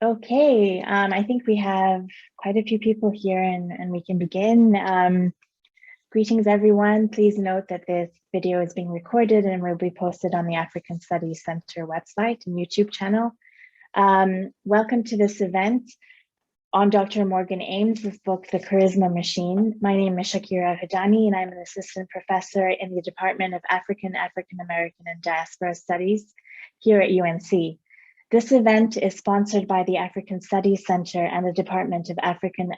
Okay, I think we have quite a few people here and we can begin. Greetings, everyone. Please note that this video is being recorded and will be posted on the African Studies Center website and YouTube channel. Welcome to this event on Dr. Morgan Ames' book, The Charisma Machine. My name is Shakirah Hudani, and I'm an assistant professor in the Department of African American, and Diaspora Studies here at UNC. This event is sponsored by the African Studies Center and the Department of African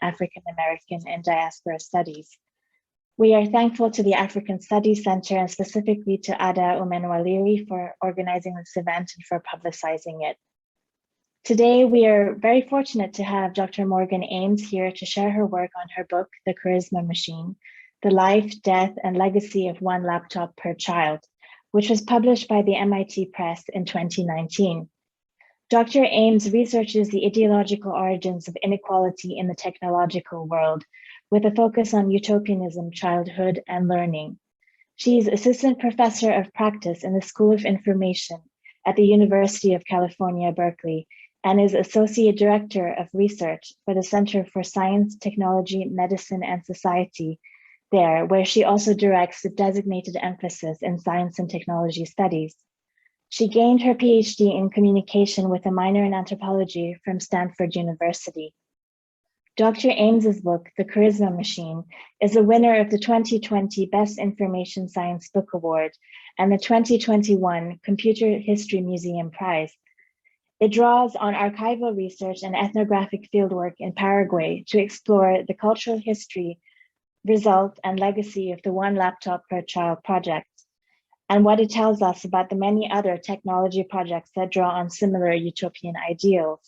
American, and Diaspora Studies. We are thankful to the African Studies Center and specifically to Ada Umenwaliri for organizing this event and for publicizing it. Today, we are very fortunate to have Dr. Morgan Ames here to share her work on her book, The Charisma Machine, The Life, Death, and Legacy of One Laptop Per Child, which was published by the MIT Press in 2019. Dr. Ames researches the ideological origins of inequality in the technological world, with a focus on utopianism, childhood, and learning. She's assistant professor of practice in the School of Information at the University of California, Berkeley, and is associate director of research for the Center for Science, Technology, Medicine, and Society there, where she also directs the designated emphasis in science and technology studies. She gained her PhD in communication with a minor in anthropology from Stanford University. Dr. Ames's book, The Charisma Machine, is a winner of the 2020 Best Information Science Book Award and the 2021 Computer History Museum Prize. It draws on archival research and ethnographic fieldwork in Paraguay to explore the cultural history, result, and legacy of the One Laptop Per Child project, and what it tells us about the many other technology projects that draw on similar utopian ideals.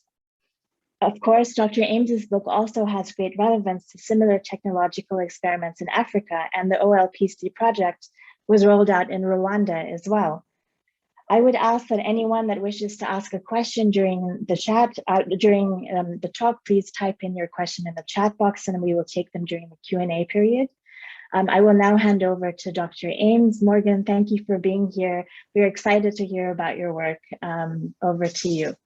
Of course, Dr. Ames's book also has great relevance to similar technological experiments in Africa, and the OLPC project was rolled out in Rwanda as well. I would ask that anyone that wishes to ask a question during the chat, during the talk, please type in your question in the chat box and we will take them during the Q&A period. I will now hand over to Dr. Ames. Morgan, thank you for being here. We're excited to hear about your work. Over to you.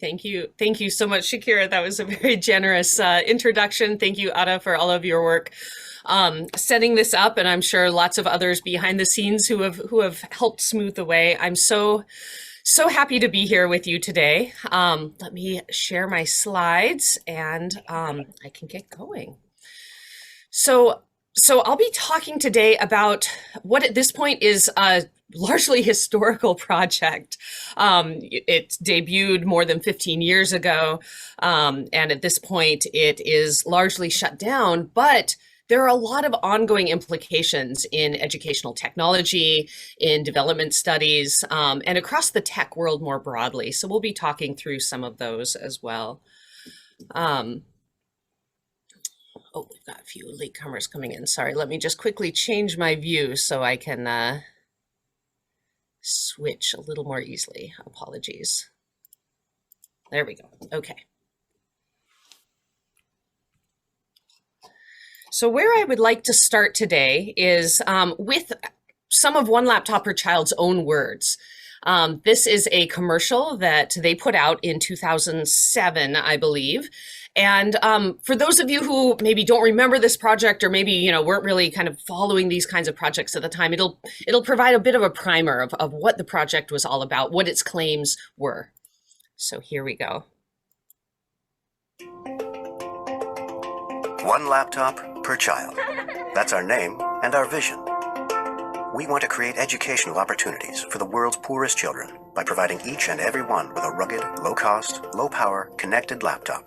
Thank you. Thank you so much, Shakirah. That was a very generous introduction. Thank you, Ada, for all of your work setting this up, and I'm sure lots of others behind the scenes who have helped smooth the way. I'm so happy to be here with you today. Let me share my slides and I can get going. So I'll be talking today about what at this point is a largely historical project. It debuted more than 15 years ago, and at this point it is largely shut down, but there are a lot of ongoing implications in educational technology, in development studies, and across the tech world more broadly. So we'll be talking through some of those as well. Oh, we've got a few latecomers coming in. Sorry, let me just quickly change my view so I can switch a little more easily. Apologies. There we go. Okay. So where I would like to start today is with some of One Laptop Per Child's own words. This is a commercial that they put out in 2007, I believe. And for those of you who maybe don't remember this project, or maybe weren't really kind of following these kinds of projects at the time, it'll provide a bit of a primer of what the project was all about, what its claims were. So here we go. One laptop per child. That's our name and our vision. We want to create educational opportunities for the world's poorest children by providing each and every one with a rugged, low-cost, low-power, connected laptop.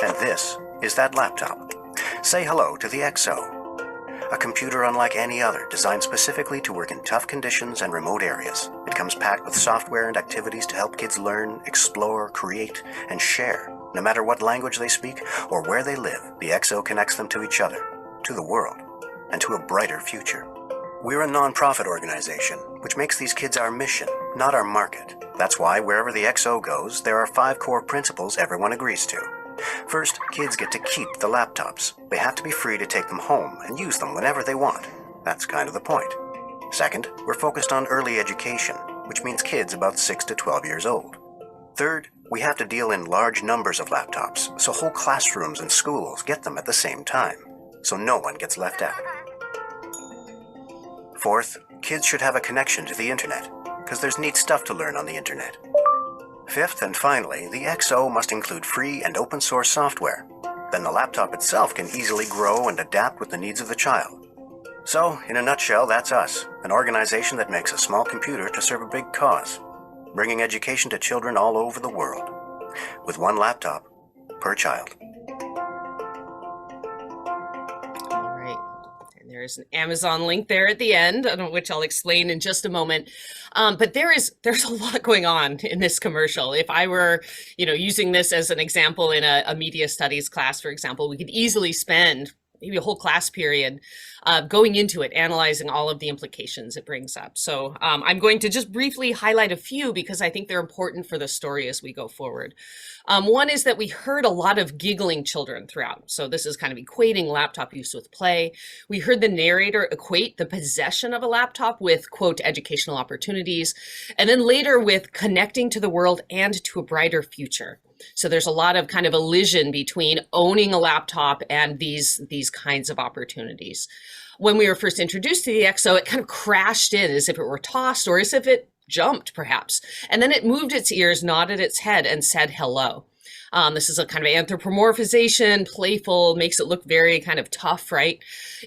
And this is that laptop. Say hello to the XO, a computer unlike any other, designed specifically to work in tough conditions and remote areas. It comes packed with software and activities to help kids learn, explore, create, and share. No matter what language they speak or where they live, the XO connects them to each other, to the world, and to a brighter future. We're a non-profit organization, which makes these kids our mission, not our market. That's why wherever the XO goes, there are 5 core principles everyone agrees to. First, kids get to keep the laptops. They have to be free to take them home and use them whenever they want. That's kind of the point. Second, we're focused on early education, which means kids about 6 to 12 years old. Third, We have to deal in large numbers of laptops, so whole classrooms and schools get them at the same time, so no one gets left out. Fourth, kids should have a connection to the internet, because there's neat stuff to learn on the internet. Fifth and finally, the XO must include free and open source software. Then the laptop itself can easily grow and adapt with the needs of the child. So, in a nutshell, that's us, an organization that makes a small computer to serve a big cause, bringing education to children all over the world, with one laptop per child. All right. And there's an Amazon link there at the end, which I'll explain in just a moment. But there's a lot going on in this commercial. If I were, using this as an example in a media studies class, for example, we could easily spend maybe a whole class period going into it, analyzing all of the implications it brings up. So I'm going to just briefly highlight a few because I think they're important for the story as we go forward. One is that we heard a lot of giggling children throughout. So this is kind of equating laptop use with play. We heard the narrator equate the possession of a laptop with, quote, educational opportunities, and then later with connecting to the world and to a brighter future. So there's a lot of kind of elision between owning a laptop and these kinds of opportunities. When we were first introduced to the XO, it kind of crashed in as if it were tossed or as if it jumped, perhaps. And then it moved its ears, nodded its head, and said hello. This is a kind of anthropomorphization, playful, makes it look very kind of tough, right?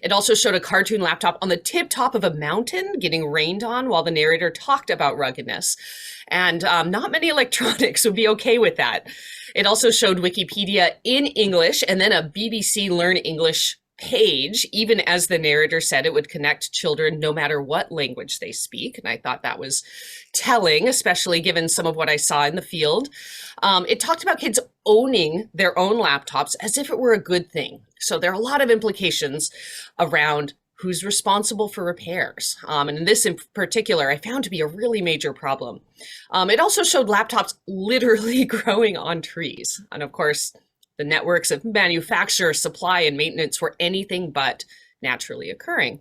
It also showed a cartoon laptop on the tip top of a mountain getting rained on while the narrator talked about ruggedness. And not many electronics would be okay with that. It also showed Wikipedia in English and then a BBC Learn English page, even as the narrator said it would connect children no matter what language they speak. And I thought that was telling, especially given some of what I saw in the field. It talked about kids owning their own laptops as if it were a good thing. So there are a lot of implications around who's responsible for repairs. And this in particular, I found to be a really major problem. It also showed laptops literally growing on trees. And of course, the networks of manufacture, supply, and maintenance were anything but naturally occurring.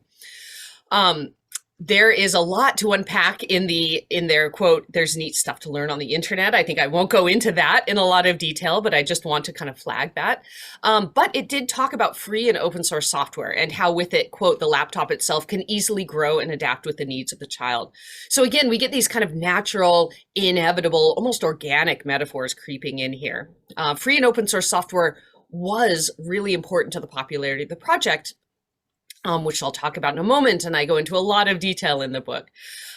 There is a lot to unpack in their quote, there's neat stuff to learn on the internet. I think I won't go into that in a lot of detail, but I just want to kind of flag that. But it did talk about free and open source software and how with it, quote, the laptop itself can easily grow and adapt with the needs of the child. So again, we get these kind of natural, inevitable, almost organic metaphors creeping in here. Free and open source software was really important to the popularity of the project, which I'll talk about in a moment, and I go into a lot of detail in the book.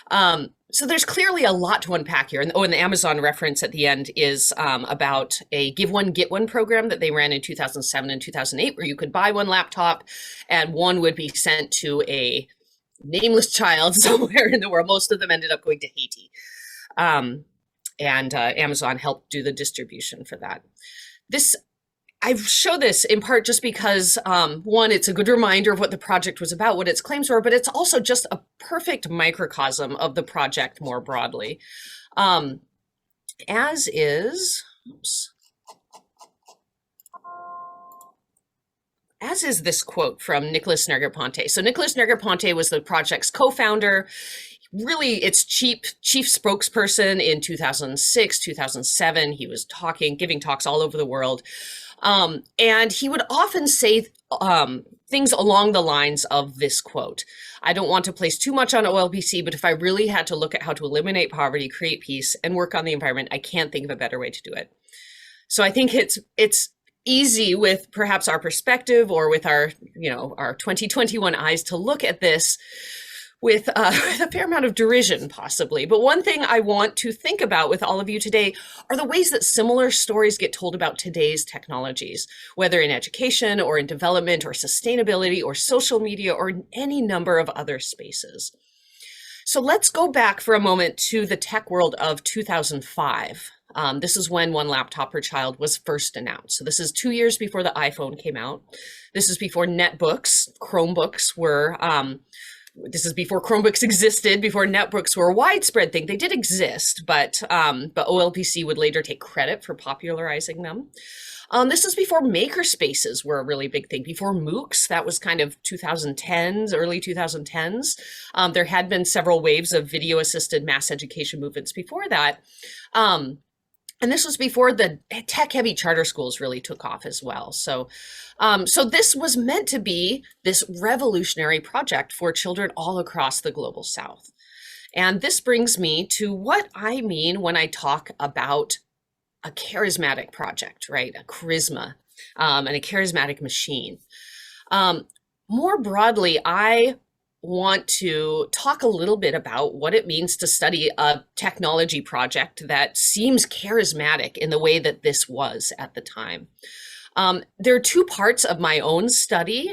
So there's clearly a lot to unpack here. And the Amazon reference at the end is about a Give One, Get One program that they ran in 2007 and 2008, where you could buy one laptop and one would be sent to a nameless child somewhere in the world. Most of them ended up going to Haiti. And Amazon helped do the distribution for that. I show this in part just because, one, it's a good reminder of what the project was about, what its claims were, but it's also just a perfect microcosm of the project more broadly. As is this quote from Nicholas Negroponte. So Nicholas Negroponte was the project's co-founder, really its chief spokesperson in 2006, 2007. He was giving talks all over the world. And he would often say things along the lines of this quote: I don't want to place too much on OLPC, but if I really had to look at how to eliminate poverty, create peace, and work on the environment, I can't think of a better way to do it. So I think it's easy with perhaps our perspective or with our 2021 eyes to look at this with a fair amount of derision, possibly. But one thing I want to think about with all of you today are the ways that similar stories get told about today's technologies, whether in education or in development or sustainability or social media or any number of other spaces. So let's go back for a moment to the tech world of 2005. This is when one laptop per child was first announced. So this is 2 years before the iPhone came out. This is before netbooks, Chromebooks were this is before Chromebooks existed, before netbooks were a widespread thing. They did exist, but OLPC would later take credit for popularizing them. This is before makerspaces were a really big thing, before MOOCs. That was kind of 2010s, early 2010s. There had been several waves of video-assisted mass education movements before that. And this was before the tech-heavy charter schools really took off as well. So, so this was meant to be this revolutionary project for children all across the global South. And this brings me to what I mean when I talk about a charismatic project, right? A charisma and a charismatic machine. More broadly, I want to talk a little bit about what it means to study a technology project that seems charismatic in the way that this was at the time. There are two parts of my own study.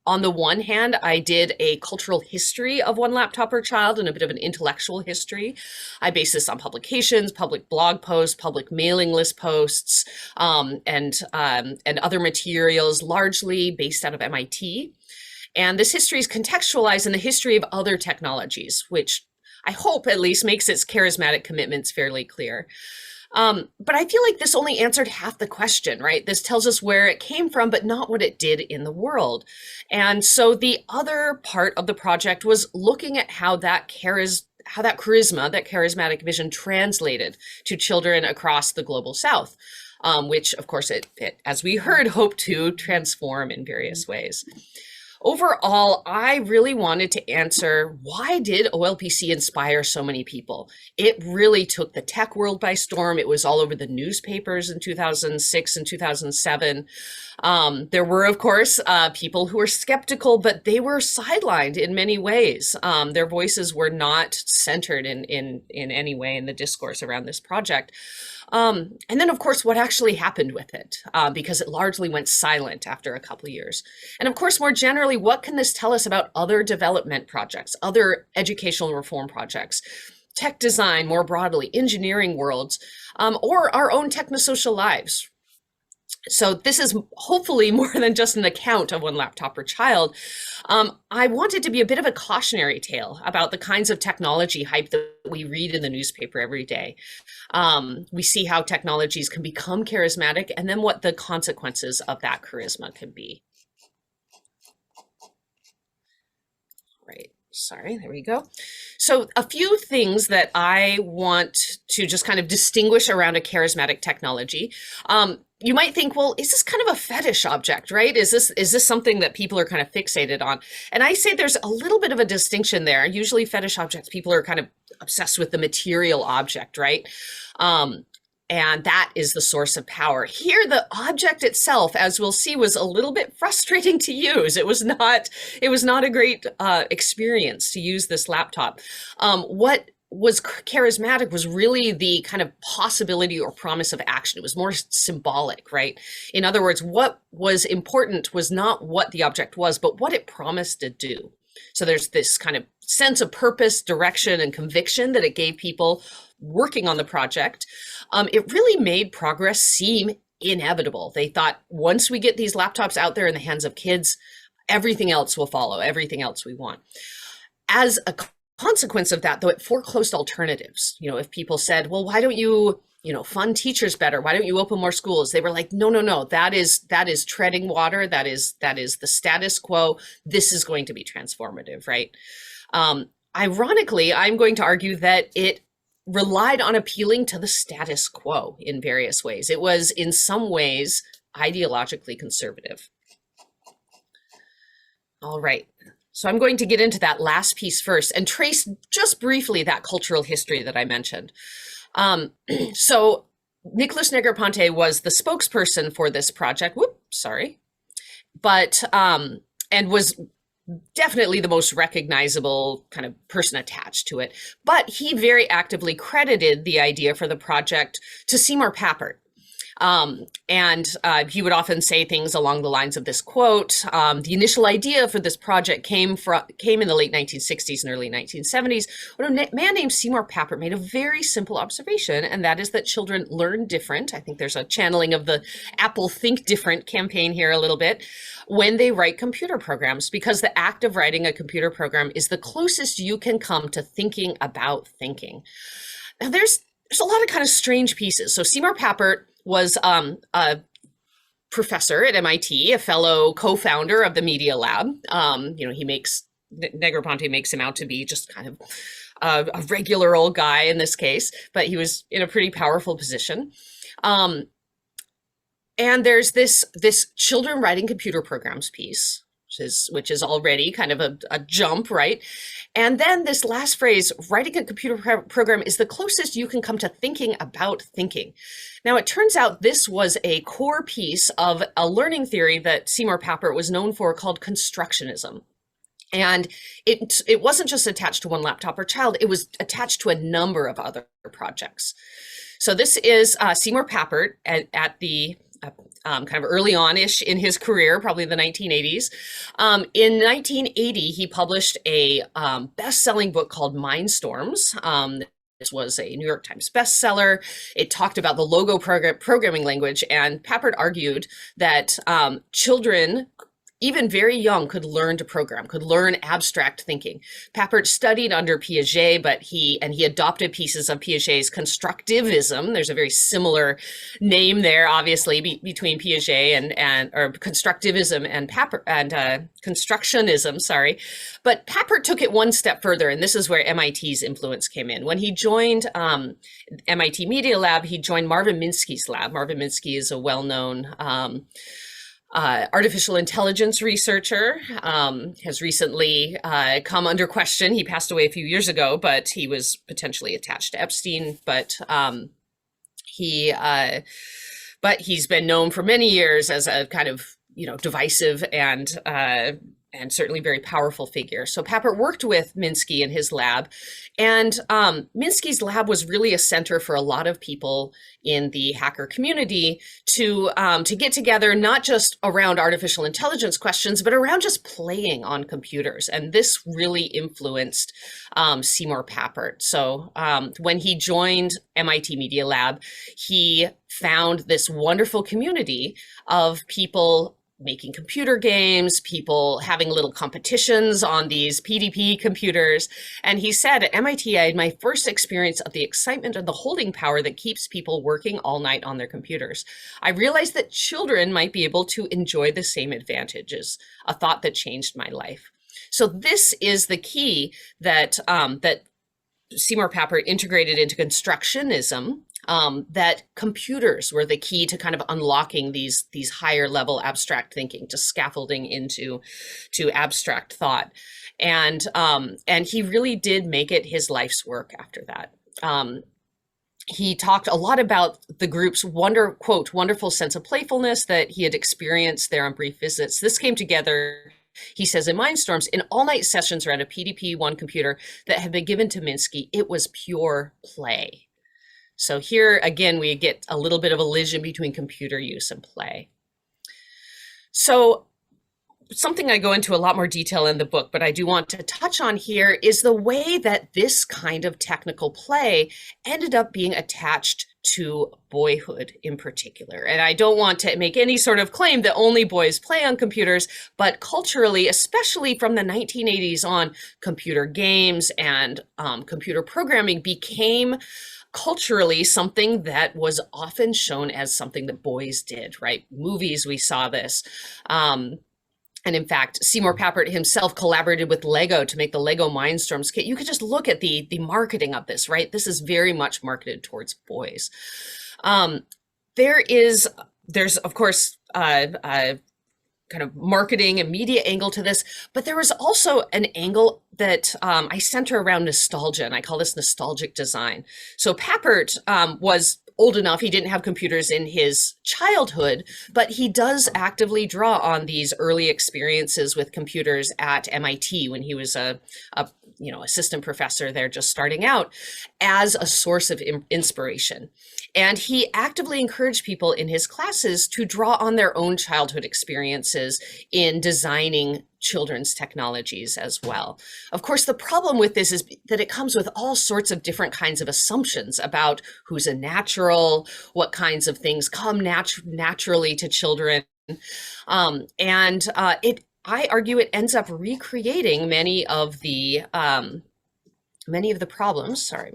On the one hand, I did a cultural history of One Laptop Per Child and a bit of an intellectual history. I based this on publications, public blog posts, public mailing list posts, and other materials, largely based out of MIT. And this history is contextualized in the history of other technologies, which I hope at least makes its charismatic commitments fairly clear. But I feel like this only answered half the question, right? This tells us where it came from, but not what it did in the world. And so the other part of the project was looking at how that charisma, that charismatic vision translated to children across the global South, which of course it, as we heard, hoped to transform in various ways. Overall, I really wanted to answer, why did OLPC inspire so many people? It really took the tech world by storm. It was all over the newspapers in 2006 and 2007. There were, of course, people who were skeptical, but they were sidelined in many ways. Their voices were not centered in any way in the discourse around this project. And then, of course, what actually happened with it, because it largely went silent after a couple of years. And of course, more generally, what can this tell us about other development projects, other educational reform projects, tech design more broadly, engineering worlds, or our own technosocial lives? So this is hopefully more than just an account of One Laptop Per Child. I want it to be a bit of a cautionary tale about the kinds of technology hype that we read in the newspaper every day. We see how technologies can become charismatic and then what the consequences of that charisma can be. Right. Sorry, there we go. So a few things that I want to just kind of distinguish around a charismatic technology. You might think, well, is this kind of a fetish object, right? Is this something that people are kind of fixated on? And I say there's a little bit of a distinction there. Usually fetish objects, people are kind of obsessed with the material object, right? And that is the source of power. Here, the object itself, as we'll see, was a little bit frustrating to use. It was not a great experience to use this laptop. What was charismatic was really the kind of possibility or promise of action. It was more symbolic, right? In other words, what was important was not what the object was, but what it promised to do. So there's this kind of sense of purpose, direction, and conviction that it gave people working on the project. It really made progress seem inevitable. They thought, once we get these laptops out there in the hands of kids, everything else will follow, everything else we want. As a consequence of that, though, it foreclosed alternatives. You know, if people said, well, why don't you, fund teachers better? Why don't you open more schools? They were like, no, that is treading water. That is the status quo. This is going to be transformative, right? Ironically, I'm going to argue that it relied on appealing to the status quo in various ways. It was in some ways ideologically conservative. All right. So I'm going to get into that last piece first and trace just briefly that cultural history that I mentioned. So Nicholas Negroponte was the spokesperson for this project. But, and was definitely the most recognizable kind of person attached to it. But he very actively credited the idea for the project to Seymour Papert. He would often say things along the lines of this quote: the initial idea for this project came in the late 1960s and early 1970s, when a man named Seymour Papert made a very simple observation, and that is that children learn different. I think there's a channeling of the Apple Think Different campaign here a little bit, when they write computer programs, because the act of writing a computer program is the closest you can come to thinking about thinking. Now, there's a lot of kind of strange pieces. So Seymour Papert was a professor at MIT, a fellow co-founder of the Media Lab. Negroponte makes him out to be just kind of a regular old guy in this case, but he was in a pretty powerful position. And there's this children writing computer programs piece, which is already kind of a jump, right? And then this last phrase, writing a computer program is the closest you can come to thinking about thinking. Now, it turns out this was a core piece of a learning theory that Seymour Papert was known for called constructionism. And it wasn't just attached to one laptop or child, it was attached to a number of other projects. So this is Seymour Papert at the kind of early on-ish in his career, probably the 1980s. In 1980, he published a best-selling book called Mindstorms. This was a New York Times bestseller. It talked about the Logo programming language, and Papert argued that children, even very young, could learn to program, could learn abstract thinking. Papert studied under Piaget, but he adopted pieces of Piaget's constructivism. There's a very similar name there, obviously, between Piaget or constructivism and Papert and constructionism. Sorry, but Papert took it one step further, and this is where MIT's influence came in. When he joined MIT Media Lab, he joined Marvin Minsky's lab. Marvin Minsky is a well-known artificial intelligence researcher, has recently come under question. He passed away a few years ago, but he was potentially attached to Epstein. But he's been known for many years as a kind of divisive and certainly very powerful figure. So Papert worked with Minsky in his lab, and Minsky's lab was really a center for a lot of people in the hacker community to get together, not just around artificial intelligence questions, but around just playing on computers. And this really influenced Seymour Papert. So when he joined MIT Media Lab, he found this wonderful community of people making computer games, people having little competitions on these PDP computers. And he said, at MIT, I had my first experience of the excitement and the holding power that keeps people working all night on their computers. I realized that children might be able to enjoy the same advantages, a thought that changed my life. So this is the key that, that Seymour Papert integrated into constructionism, that computers were the key to kind of unlocking these higher level abstract thinking, to scaffolding into abstract thought. And he really did make it his life's work after that. He talked a lot about the group's quote, wonderful sense of playfulness that he had experienced there on brief visits. This came together, he says, in Mindstorms, in all-night sessions around a PDP-1 computer that had been given to Minsky. It was pure play. So here, again, we get a little bit of a collision between computer use and play. So something I go into a lot more detail in the book, but I do want to touch on here is the way that this kind of technical play ended up being attached to boyhood in particular. And I don't want to make any sort of claim that only boys play on computers, but culturally, especially from the 1980s on, computer games and computer programming became culturally something that was often shown as something that boys did, right? Movies, we saw this. And in fact, Seymour Papert himself collaborated with Lego to make the Lego Mindstorms kit. You could just look at the marketing of this, right? This is very much marketed towards boys. There's of course, kind of marketing and media angle to this, but there was also an angle that I center around nostalgia, and I call this nostalgic design. So Papert was old enough, he didn't have computers in his childhood, but he does actively draw on these early experiences with computers at MIT when he was a assistant professor there just starting out as a source of inspiration. And he actively encouraged people in his classes to draw on their own childhood experiences in designing children's technologies as well. Of course, the problem with this is that it comes with all sorts of different kinds of assumptions about who's a natural, what kinds of things come naturally to children. I argue it ends up recreating many of the problems. Sorry,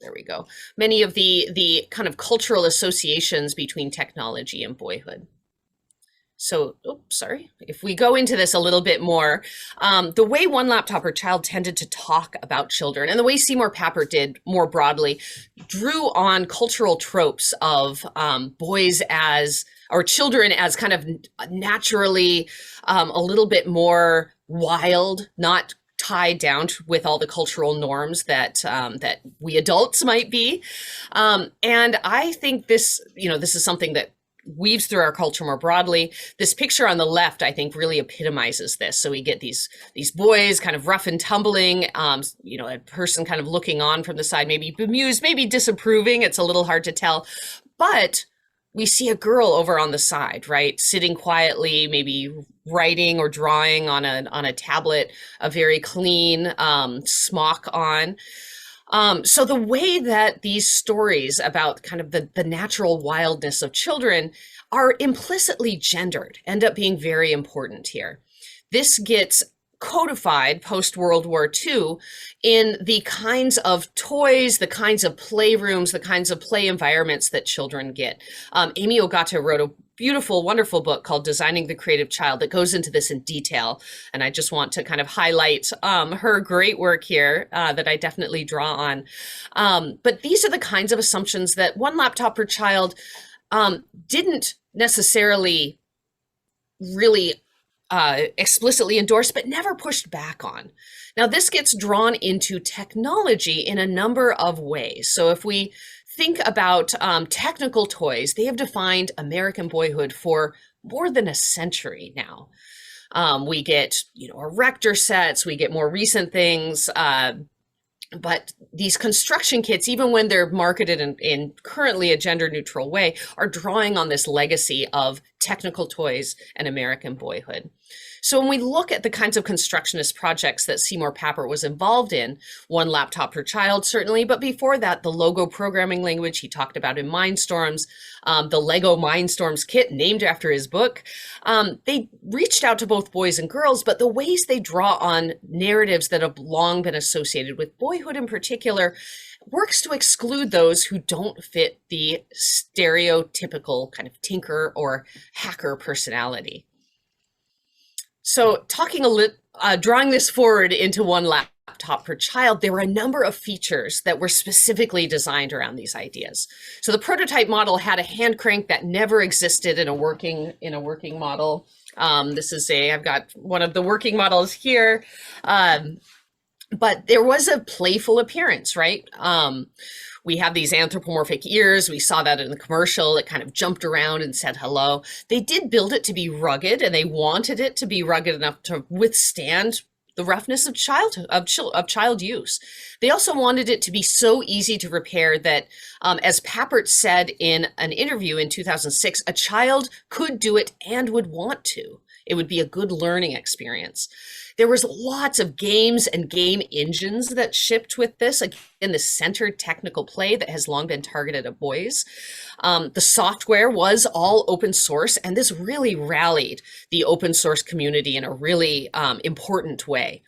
there we go. Many of the kind of cultural associations between technology and boyhood. So, oops, sorry. If we go into this a little bit more, the way One Laptop Per Child tended to talk about children, and the way Seymour Papert did more broadly, drew on cultural tropes of boys as, or children as kind of naturally a little bit more wild, not tied down with all the cultural norms that that we adults might be. And I think this, this is something that weaves through our culture more broadly. This picture on the left, I think, really epitomizes this. So we get these boys kind of rough and tumbling, a person kind of looking on from the side, maybe bemused, maybe disapproving. It's a little hard to tell. But we see a girl over on the side, right? Sitting quietly, maybe writing or drawing on a tablet, a very clean smock on. So the way that these stories about kind of the natural wildness of children are implicitly gendered end up being very important here. This gets codified post-World War II in the kinds of toys, the kinds of playrooms, the kinds of play environments that children get. Amy Ogata wrote a beautiful, wonderful book called Designing the Creative Child that goes into this in detail. And I just want to kind of highlight her great work here that I definitely draw on. But these are the kinds of assumptions that One Laptop Per Child didn't necessarily really explicitly endorsed, but never pushed back on. Now, this gets drawn into technology in a number of ways. So if we think about technical toys, they have defined American boyhood for more than a century now. We get, erector sets, we get more recent things, but these construction kits, even when they're marketed in currently a gender neutral way, are drawing on this legacy of technical toys and American boyhood. So when we look at the kinds of constructionist projects that Seymour Papert was involved in, One Laptop Per Child certainly, but before that, the Logo programming language he talked about in Mindstorms, the Lego Mindstorms kit named after his book, they reached out to both boys and girls, but the ways they draw on narratives that have long been associated with boyhood in particular works to exclude those who don't fit the stereotypical kind of tinker or hacker personality. So drawing this forward into One Laptop Per Child, there were a number of features that were specifically designed around these ideas. So the prototype model had a hand crank that never existed in a working model. I've got one of the working models here, but there was a playful appearance, right? We have these anthropomorphic ears. We saw that in the commercial. It kind of jumped around and said hello. They did build it to be rugged, and they wanted it to be rugged enough to withstand the roughness of child use. They also wanted it to be so easy to repair that, as Papert said in an interview in 2006, a child could do it and would want to. It would be a good learning experience. There was lots of games and game engines that shipped with this, again, the centered technical play that has long been targeted at boys. The software was all open source, and this really rallied the open source community in a really important way.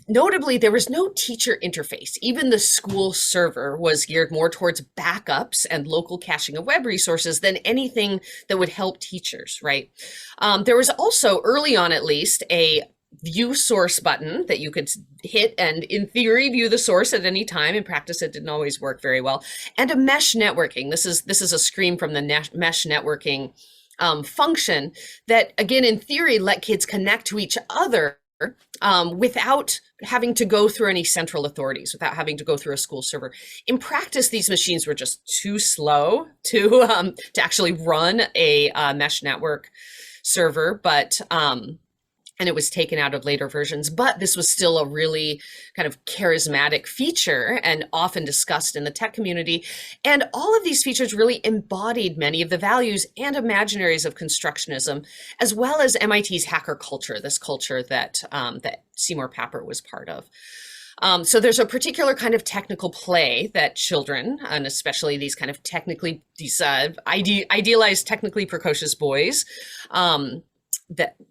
Notably, there was no teacher interface. Even the school server was geared more towards backups and local caching of web resources than anything that would help teachers, right? There was also, early on at least, a view source button that you could hit and, in theory, view the source at any time. In practice, it didn't always work very well. And a mesh networking. This is a screen from the mesh networking function that, again, in theory, let kids connect to each other without having to go through any central authorities, without having to go through a school server. In practice, these machines were just too slow to actually run a mesh network server, but and it was taken out of later versions, but this was still a really kind of charismatic feature and often discussed in the tech community. And all of these features really embodied many of the values and imaginaries of constructionism, as well as MIT's hacker culture, this culture that, that Seymour Papert was part of. So there's a particular kind of technical play that children, and especially these kind of idealized, technically precocious boys,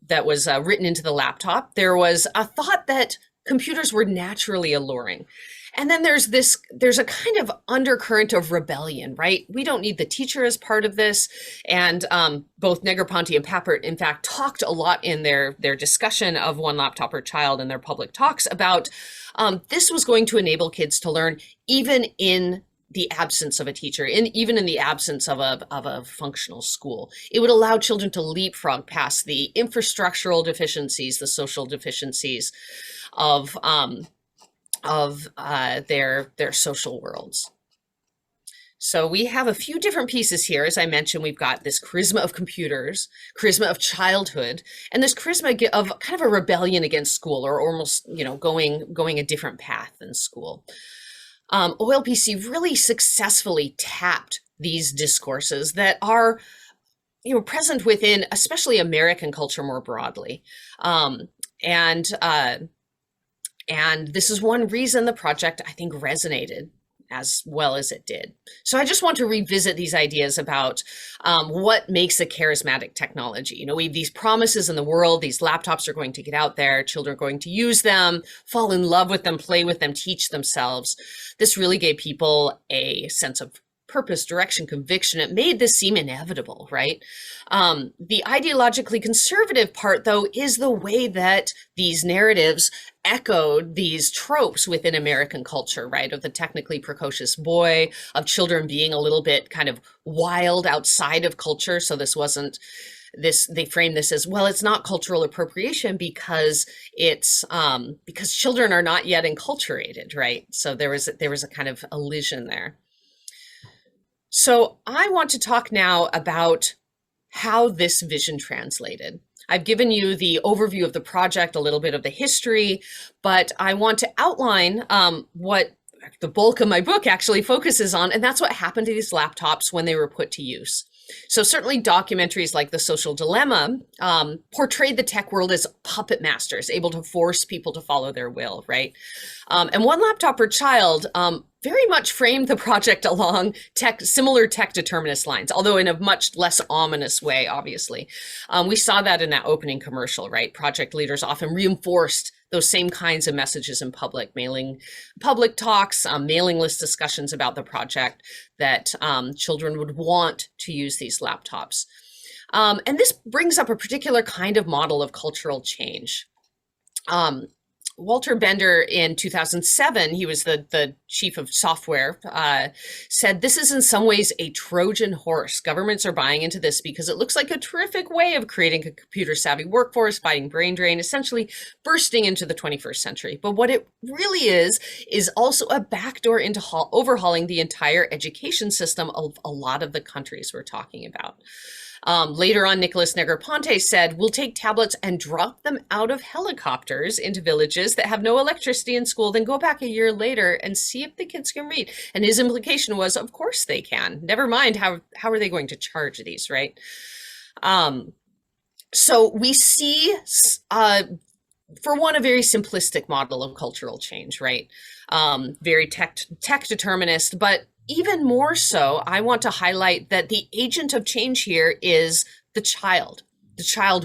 that was written into the laptop. There was a thought that computers were naturally alluring. And then there's a kind of undercurrent of rebellion, right? We don't need the teacher as part of this. And both Negroponte and Papert, in fact, talked a lot in their discussion of One Laptop Per Child in their public talks about this was going to enable kids to learn even in the absence of a teacher, even in the absence of a functional school. It would allow children to leapfrog past the infrastructural deficiencies, the social deficiencies of their social worlds. So we have a few different pieces here. As I mentioned, we've got this charisma of computers, charisma of childhood, and this charisma of kind of a rebellion against school, or almost, going a different path than school. OLPC really successfully tapped these discourses that are, present within, especially American culture more broadly. And this is one reason the project, I think, resonated as well as it did. So I just want to revisit these ideas about what makes a charismatic technology. We have these promises in the world, these laptops are going to get out there, children are going to use them, fall in love with them, play with them, teach themselves. This really gave people a sense of purpose, direction, conviction. It made this seem inevitable, right? The ideologically conservative part, though, is the way that these narratives echoed these tropes within American culture, right? Of the technically precocious boy, of children being a little bit kind of wild outside of culture. So this wasn't this, they framed this as, well, it's not cultural appropriation because it's because children are not yet enculturated, right? So there was a kind of elision there. So I want to talk now about how this vision translated. I've given you the overview of the project, a little bit of the history, but I want to outline what the bulk of my book actually focuses on, and that's what happened to these laptops when they were put to use. So certainly documentaries like The Social Dilemma portrayed the tech world as puppet masters, able to force people to follow their will, right? And One Laptop Per Child very much framed the project along similar tech determinist lines, although in a much less ominous way, obviously. We saw that in that opening commercial, right? Project leaders often reinforced those same kinds of messages in public, mailing public talks, mailing list discussions about the project, that children would want to use these laptops. And this brings up a particular kind of model of cultural change. Walter Bender in 2007, he was the chief of software, said, this is in some ways a Trojan horse. Governments are buying into this because it looks like a terrific way of creating a computer savvy workforce, fighting brain drain, essentially bursting into the 21st century. But what it really is also a backdoor into overhauling the entire education system of a lot of the countries we're talking about. Later on, Nicholas Negroponte said, we'll take tablets and drop them out of helicopters into villages that have no electricity in school, then go back a year later and see if the kids can read. And his implication was, of course they can. Never mind, how are they going to charge these, right? So we see, for one, a very simplistic model of cultural change, right? Very tech determinist, but even more so, I want to highlight that the agent of change here is the child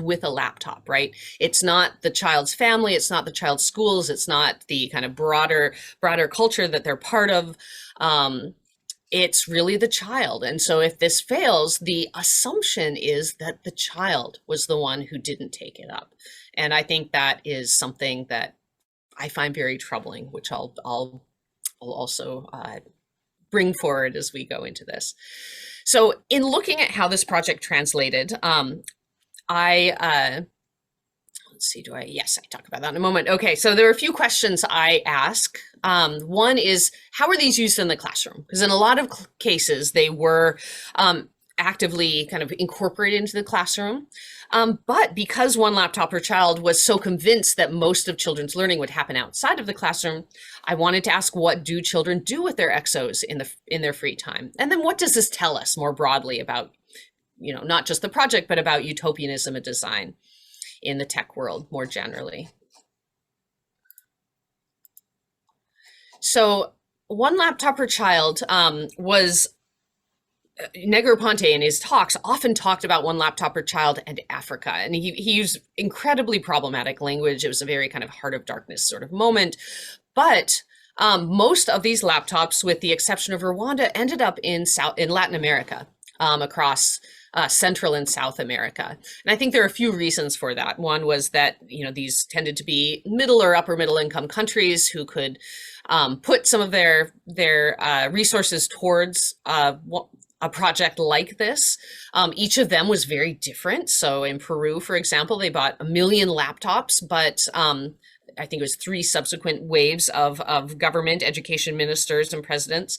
with a laptop, right? It's not the child's family, it's not the child's schools, it's not the kind of broader culture that they're part of. It's really the child. And so if this fails, the assumption is that the child was the one who didn't take it up. And I think that is something that I find very troubling, which I'll also bring forward as we go into this. So in looking at how this project translated, let's see, yes, I talk about that in a moment. Okay, so there are a few questions I ask. One is, how are these used in the classroom? Because in a lot of cases, they were actively kind of incorporated into the classroom. But because One Laptop Per Child was so convinced that most of children's learning would happen outside of the classroom, I wanted to ask, what do children do with their exos in their free time? And then what does this tell us more broadly about, not just the project, but about utopianism and design in the tech world more generally? So One Laptop Per Child was Negroponte in his talks often talked about One Laptop Per Child and Africa, and he used incredibly problematic language. It was a very kind of heart of darkness sort of moment. But Most of these laptops, with the exception of Rwanda, ended up in Latin America, across Central and South America. And I think there are a few reasons for that. One was that, these tended to be middle or upper middle income countries who could put some of their resources towards a project like this. Each of them was very different. So in Peru, for example, they bought 1 million laptops, but I think it was 3 subsequent waves of government, education ministers, and presidents.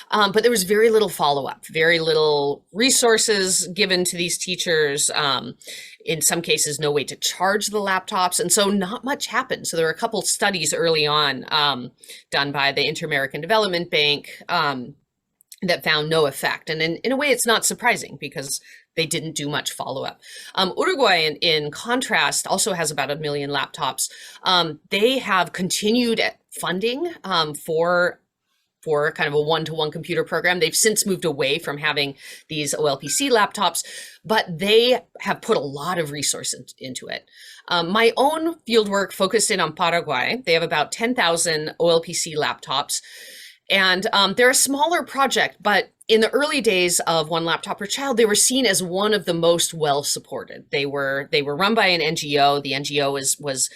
But there was very little follow-up, very little resources given to these teachers. In some cases, no way to charge the laptops. And so not much happened. So there were a couple studies early on done by the Inter-American Development Bank that found no effect. And in a way, it's not surprising because they didn't do much follow-up. Uruguay, in contrast, also has about 1 million laptops. They have continued funding for kind of a one-to-one computer program. They've since moved away from having these OLPC laptops, but they have put a lot of resources into it. My own fieldwork focused in on Paraguay. They have about 10,000 OLPC laptops. And they're a smaller project, but in the early days of One Laptop Per Child, they were seen as one of the most well-supported. They were run by an NGO. The NGO was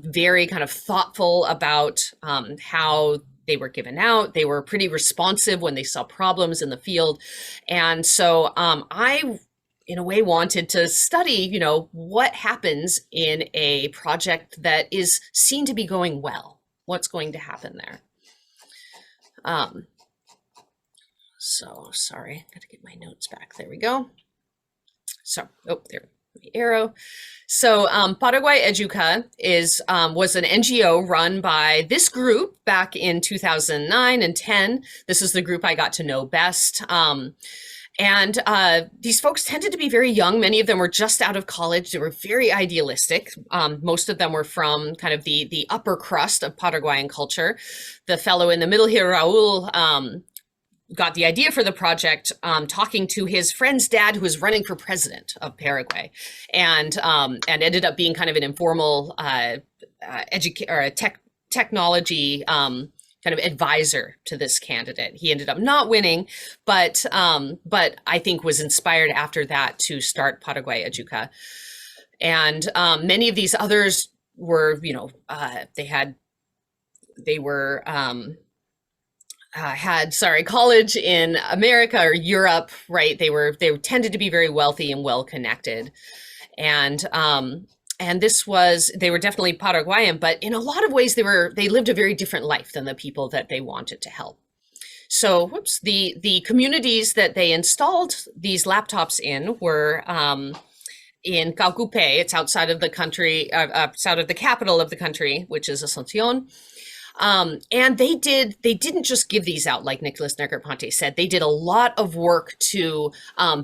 very kind of thoughtful about how they were given out. They were pretty responsive when they saw problems in the field. And so I, in a way, wanted to study, what happens in a project that is seen to be going well. What's going to happen there? So sorry, got to get my notes back. There we go. So, there, the arrow. So Paraguay Educa was an NGO run by this group back in 2009 and 10. This is the group I got to know best. And these folks tended to be very young. Many of them were just out of college. They were very idealistic. Most of them were from kind of the upper crust of Paraguayan culture. The fellow in the middle here, Raul, got the idea for the project talking to his friend's dad, who was running for president of Paraguay, and ended up being kind of an informal technology kind of advisor to this candidate. He ended up not winning, but I think was inspired after that to start Paraguay Educa. And many of these others were, had college in America or Europe, right? They tended to be very wealthy and well connected. And they were definitely Paraguayan, but in a lot of ways they lived a very different life than the people that they wanted to help. So, the communities that they installed these laptops in were in Caucupe. It's outside of the country, outside of the capital of the country, which is Asunción. And they didn't just give these out, like Nicholas Negroponte said. They did a lot of work to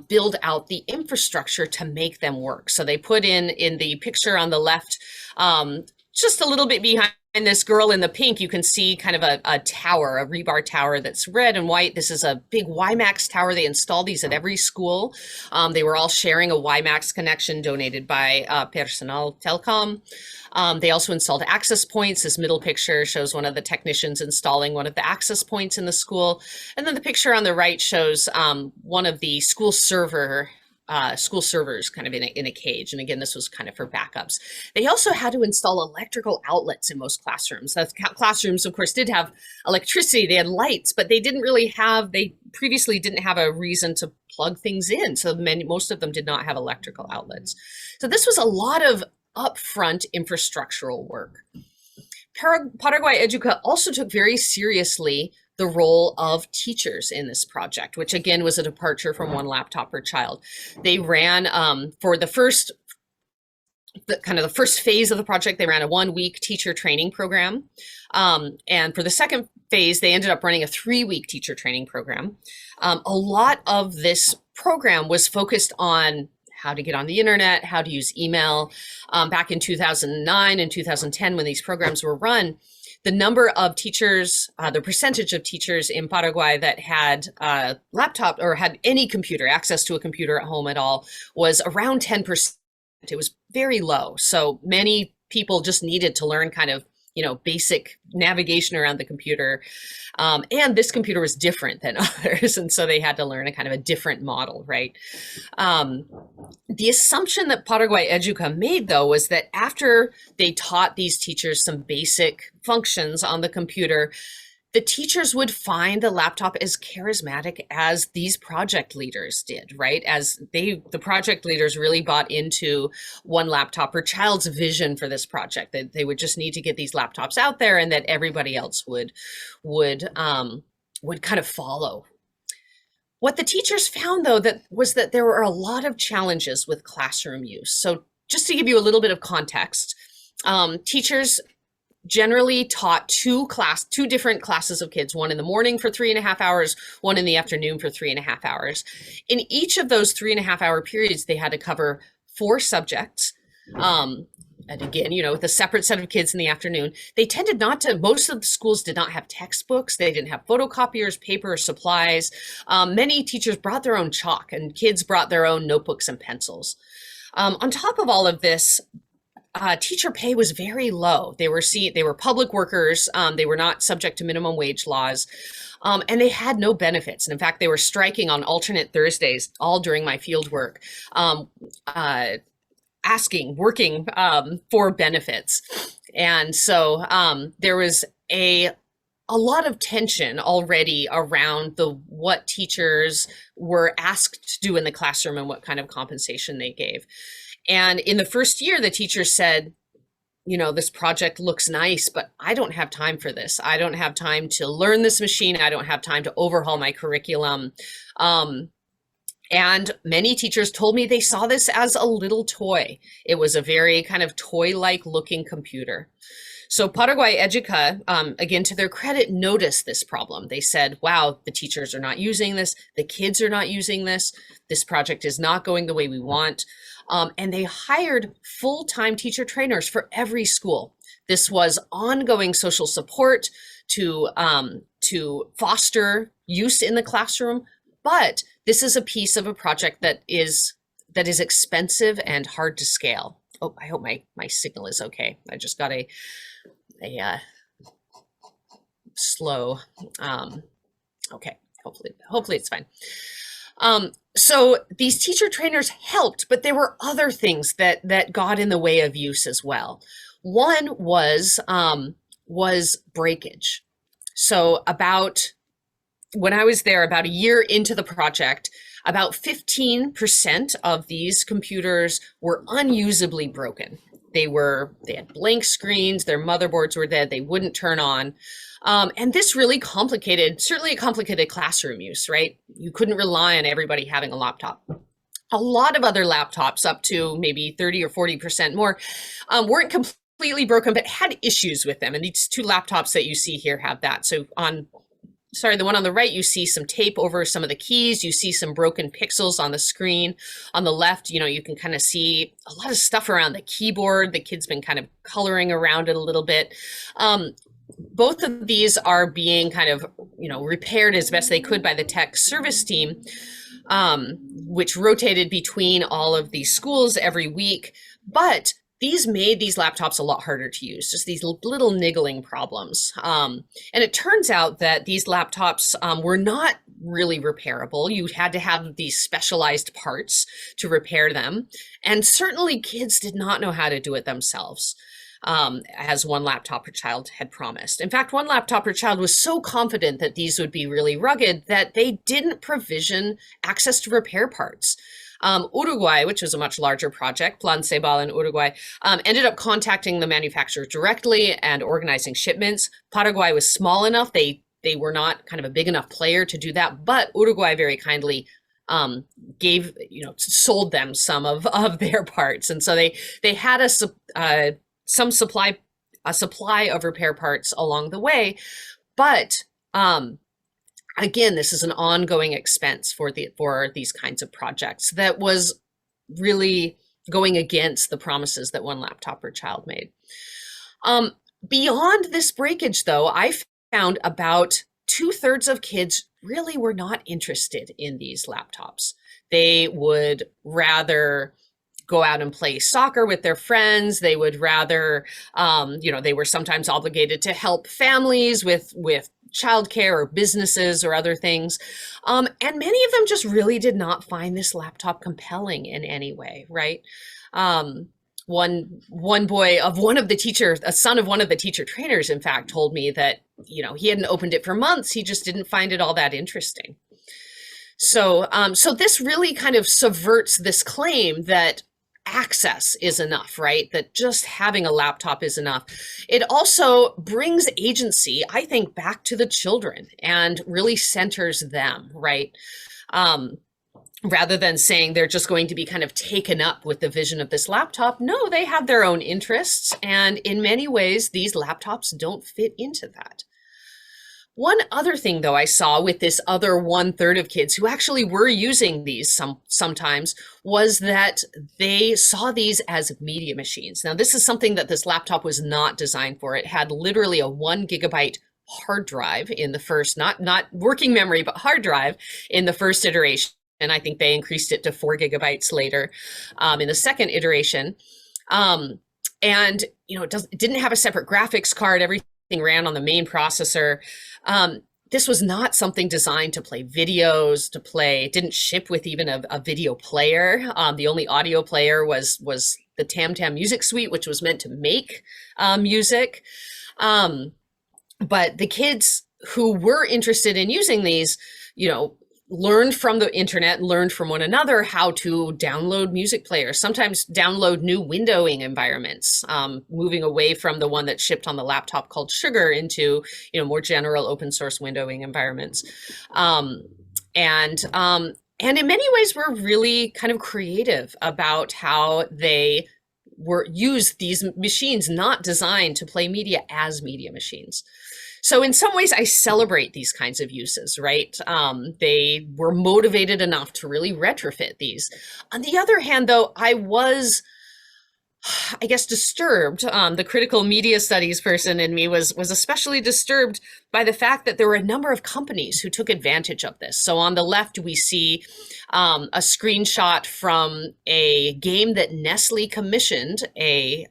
build out the infrastructure to make them work. So they put in the picture on the left, just a little bit behind this girl in the pink, you can see kind of a tower, a rebar tower that's red and white. This is a big WiMAX tower. They installed these at every school. They were all sharing a WiMAX connection donated by Personal Telcom. They also installed access points. This middle picture shows one of the technicians installing one of the access points in the school. And then the picture on the right shows one of the school servers kind of in a cage. And again, this was kind of for backups. They also had to install electrical outlets in most classrooms. The classrooms, of course, did have electricity. They had lights, but they previously didn't have a reason to plug things in. So most of them did not have electrical outlets. So this was a lot of upfront infrastructural work. Paraguay Educa also took very seriously the role of teachers in this project, which again was a departure from One Laptop Per Child. They ran for the first phase of the project, they ran a 1-week teacher training program. And for the second phase, they ended up running a 3-week teacher training program. A lot of this program was focused on how to get on the internet, how to use email. Back in 2009 and 2010, when these programs were run, the number of teachers, the percentage of teachers in Paraguay that had a laptop or had any computer, access to a computer at home at all, was around 10%. It was very low. So many people just needed to learn kind of basic navigation around the computer. And this computer was different than others. And so they had to learn a kind of a different model, right? The assumption that Paraguay Educa made, though, was that after they taught these teachers some basic functions on the computer, the teachers would find the laptop as charismatic as these project leaders did, right? As the project leaders really bought into one laptop per child's vision for this project, that they would just need to get these laptops out there and that everybody else would kind of follow. What the teachers found, though, was that there were a lot of challenges with classroom use. So just to give you a little bit of context, teachers generally taught two different classes of kids, one in the morning for 3.5 hours, one in the afternoon for 3.5 hours. In each of those 3.5 hour periods, they had to cover 4 subjects. And again, with a separate set of kids in the afternoon. They tended most of the schools did not have textbooks. They didn't have photocopiers, paper, supplies. Many teachers brought their own chalk, and kids brought their own notebooks and pencils. On top of all of this, teacher pay was very low. They were public workers. They were not subject to minimum wage laws, and they had no benefits. And in fact, they were striking on alternate Thursdays all during my field work, working for benefits. And so there was a lot of tension already around what teachers were asked to do in the classroom and what kind of compensation they gave. And in the first year, the teacher said, this project looks nice, but I don't have time for this. I don't have time to learn this machine. I don't have time to overhaul my curriculum. And many teachers told me they saw this as a little toy. It was a very kind of toy-like looking computer. So Paraguay Educa, again, to their credit, noticed this problem. They said, wow, the teachers are not using this. The kids are not using this. This project is not going the way we want. And they hired full-time teacher trainers for every school. This was ongoing social support to foster use in the classroom. But this is a piece of a project that is expensive and hard to scale. Oh, I hope my signal is okay. I just got a slow. Okay, hopefully it's fine. So these teacher trainers helped, but there were other things that got in the way of use as well. One was breakage. So when I was there, about a year into the project, about 15% of these computers were unusably broken. They had blank screens, their motherboards were dead, they wouldn't turn on. And this really certainly complicated classroom use, right? You couldn't rely on everybody having a laptop. A lot of other laptops, up to maybe 30 or 40% more, weren't completely broken, but had issues with them. And these 2 laptops that you see here have that. So the one on the right, you see some tape over some of the keys. You see some broken pixels on the screen. On the left, you can kind of see a lot of stuff around the keyboard. The kid's been kind of coloring around it a little bit. Both of these are being kind of, repaired as best they could by the tech service team, which rotated between all of these schools every week. But these made these laptops a lot harder to use, just these little niggling problems. And it turns out that these laptops were not really repairable. You had to have these specialized parts to repair them. And certainly kids did not know how to do it themselves, as one laptop per child had promised. In fact, one laptop per child was so confident that these would be really rugged that they didn't provision access to repair parts. Uruguay, which was a much larger project, Plan Ceibal in Uruguay, ended up contacting the manufacturer directly and organizing shipments. Paraguay was small enough. They were not kind of a big enough player to do that, but Uruguay very kindly sold them some of their parts. And so they had a supply of repair parts along the way. But again, this is an ongoing expense for these kinds of projects that was really going against the promises that one laptop per child made. Beyond this breakage, though, I found about 2/3 of kids really were not interested in these laptops. They would rather go out and play soccer with their friends. They would rather, they were sometimes obligated to help families with childcare or businesses or other things. And many of them just really did not find this laptop compelling in any way, right? One boy of one of the teachers, a son of one of the teacher trainers, in fact, told me that, he hadn't opened it for months. He just didn't find it all that interesting. So this really kind of subverts this claim that access is enough, right? That just having a laptop is enough. It also brings agency, I think, back to the children and really centers them, right? Rather than saying they're just going to be kind of taken up with the vision of this laptop. No, they have their own interests. And in many ways, these laptops don't fit into that. One other thing, though, I saw with this other 1/3 of kids who actually were using these sometimes was that they saw these as media machines. Now, this is something that this laptop was not designed for. It had literally a 1 gigabyte hard drive in the first, not working memory, but hard drive in the first iteration. And I think they increased it to 4 gigabytes later in the second iteration. And it didn't have a separate graphics card. Everything ran on the main processor. This was not something designed to play videos, it didn't ship with even a video player. The only audio player was the Tam Tam Music Suite, which was meant to make music. But the kids who were interested in using these, learned from the internet, learned from one another how to download music players, sometimes download new windowing environments, moving away from the one that shipped on the laptop called Sugar into, more general open source windowing environments. And in many ways, we're really kind of creative about how they used these machines, not designed to play media as media machines. So in some ways, I celebrate these kinds of uses, right? They were motivated enough to really retrofit these. On the other hand, though, I was, I guess, disturbed. The critical media studies person in me was especially disturbed by the fact that there were a number of companies who took advantage of this. So on the left, we see a screenshot from a game that Nestle commissioned a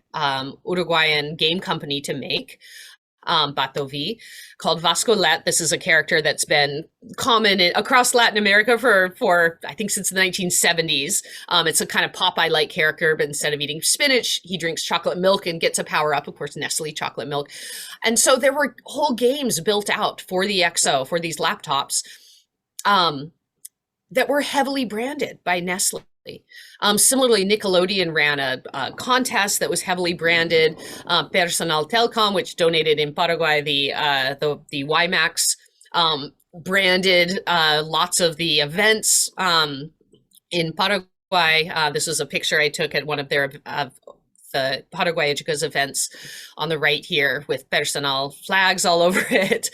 Uruguayan game company to make. Batovi, called Vascolet. This is a character that's been common across Latin America for I think since the 1970s. It's a kind of Popeye-like character, but instead of eating spinach, he drinks chocolate milk and gets a power-up, of course, Nestle chocolate milk. And so there were whole games built out for the XO, for these laptops, that were heavily branded by Nestle. Similarly, Nickelodeon ran a contest that was heavily branded. Personal Telcom, which donated in Paraguay the WiMAX, branded lots of the events in Paraguay. This was a picture I took at one of the Paraguay Educa's events on the right here with Personal flags all over it.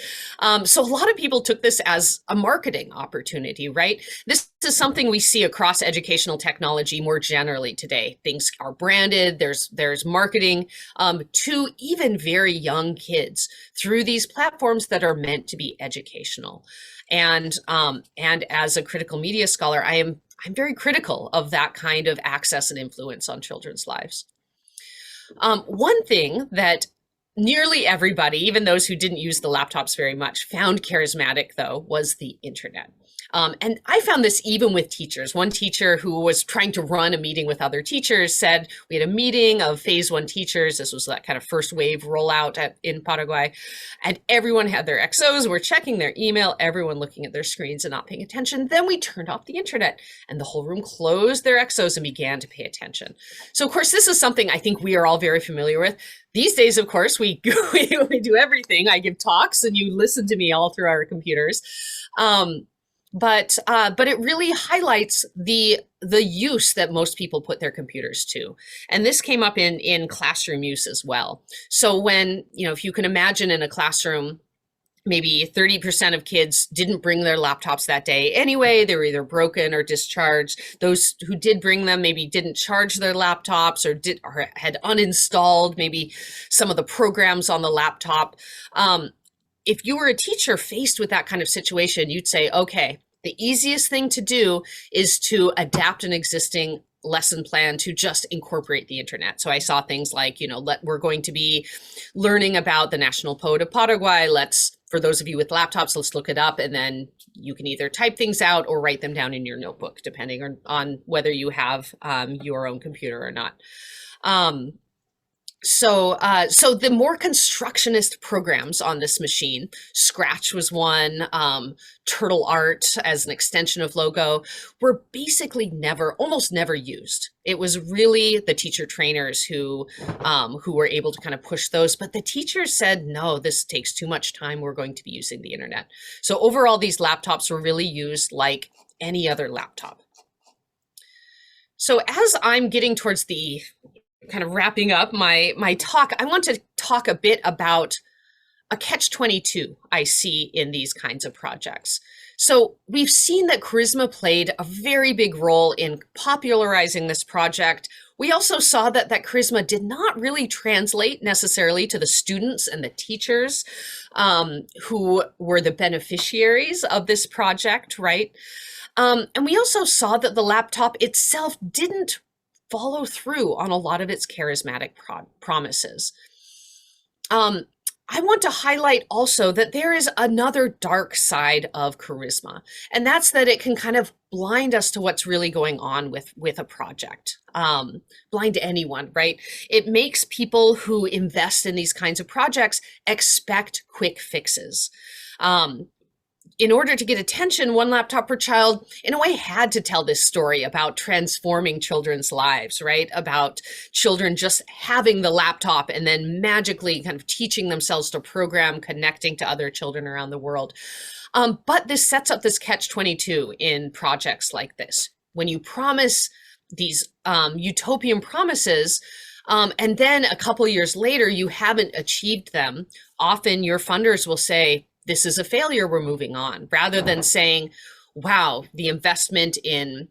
So a lot of people took this as a marketing opportunity, right? This is something we see across educational technology more generally today. Things are branded, there's marketing to even very young kids through these platforms that are meant to be educational. And as a critical media scholar, I'm very critical of that kind of access and influence on children's lives. One thing that nearly everybody, even those who didn't use the laptops very much, found charismatic, though, was the internet. And I found this even with teachers. One teacher who was trying to run a meeting with other teachers said, we had a meeting of phase 1 teachers. This was that kind of first wave rollout in Paraguay. And everyone had their XOs, were checking their email, everyone looking at their screens and not paying attention. Then we turned off the internet and the whole room closed their XOs and began to pay attention. So of course, this is something I think we are all very familiar with. These days, of course, we do everything. I give talks and you listen to me all through our computers. But it really highlights the use that most people put their computers to. And this came up in classroom use as well. So when, if you can imagine in a classroom, maybe 30% of kids didn't bring their laptops that day anyway. They were either broken or discharged. Those who did bring them maybe didn't charge their laptops or had uninstalled maybe some of the programs on the laptop. If you were a teacher faced with that kind of situation, you'd say, okay, the easiest thing to do is to adapt an existing lesson plan to just incorporate the internet. So I saw things like, we're going to be learning about the national poet of Paraguay. For those of you with laptops, let's look it up, and then you can either type things out or write them down in your notebook, depending on whether you have your own computer or not. So the more constructionist programs on this machine, Scratch was one, Turtle Art as an extension of Logo, were basically almost never used. It was really the teacher trainers who were able to kind of push those, but the teachers said, no, this takes too much time. We're going to be using the internet. So overall, these laptops were really used like any other laptop. So as I'm getting towards the kind of wrapping up my talk, I want to talk a bit about a catch-22 I see in these kinds of projects. So we've seen that Charisma played a very big role in popularizing this project. We also saw that Charisma did not really translate necessarily to the students and the teachers who were the beneficiaries of this project, right? And we also saw that the laptop itself didn't follow through on a lot of its charismatic promises. I want to highlight also that there is another dark side of Charisma, and that's that it can kind of blind us to what's really going on with a project, blind to anyone, right? It makes people who invest in these kinds of projects expect quick fixes. In order to get attention, One Laptop Per Child, in a way, had to tell this story about transforming children's lives, right? About children just having the laptop and then magically kind of teaching themselves to program, connecting to other children around the world. But this sets up this catch-22 in projects like this. When you promise these utopian promises, and then a couple years later, you haven't achieved them, often your funders will say, this is a failure, we're moving on, rather than saying, wow, the investment in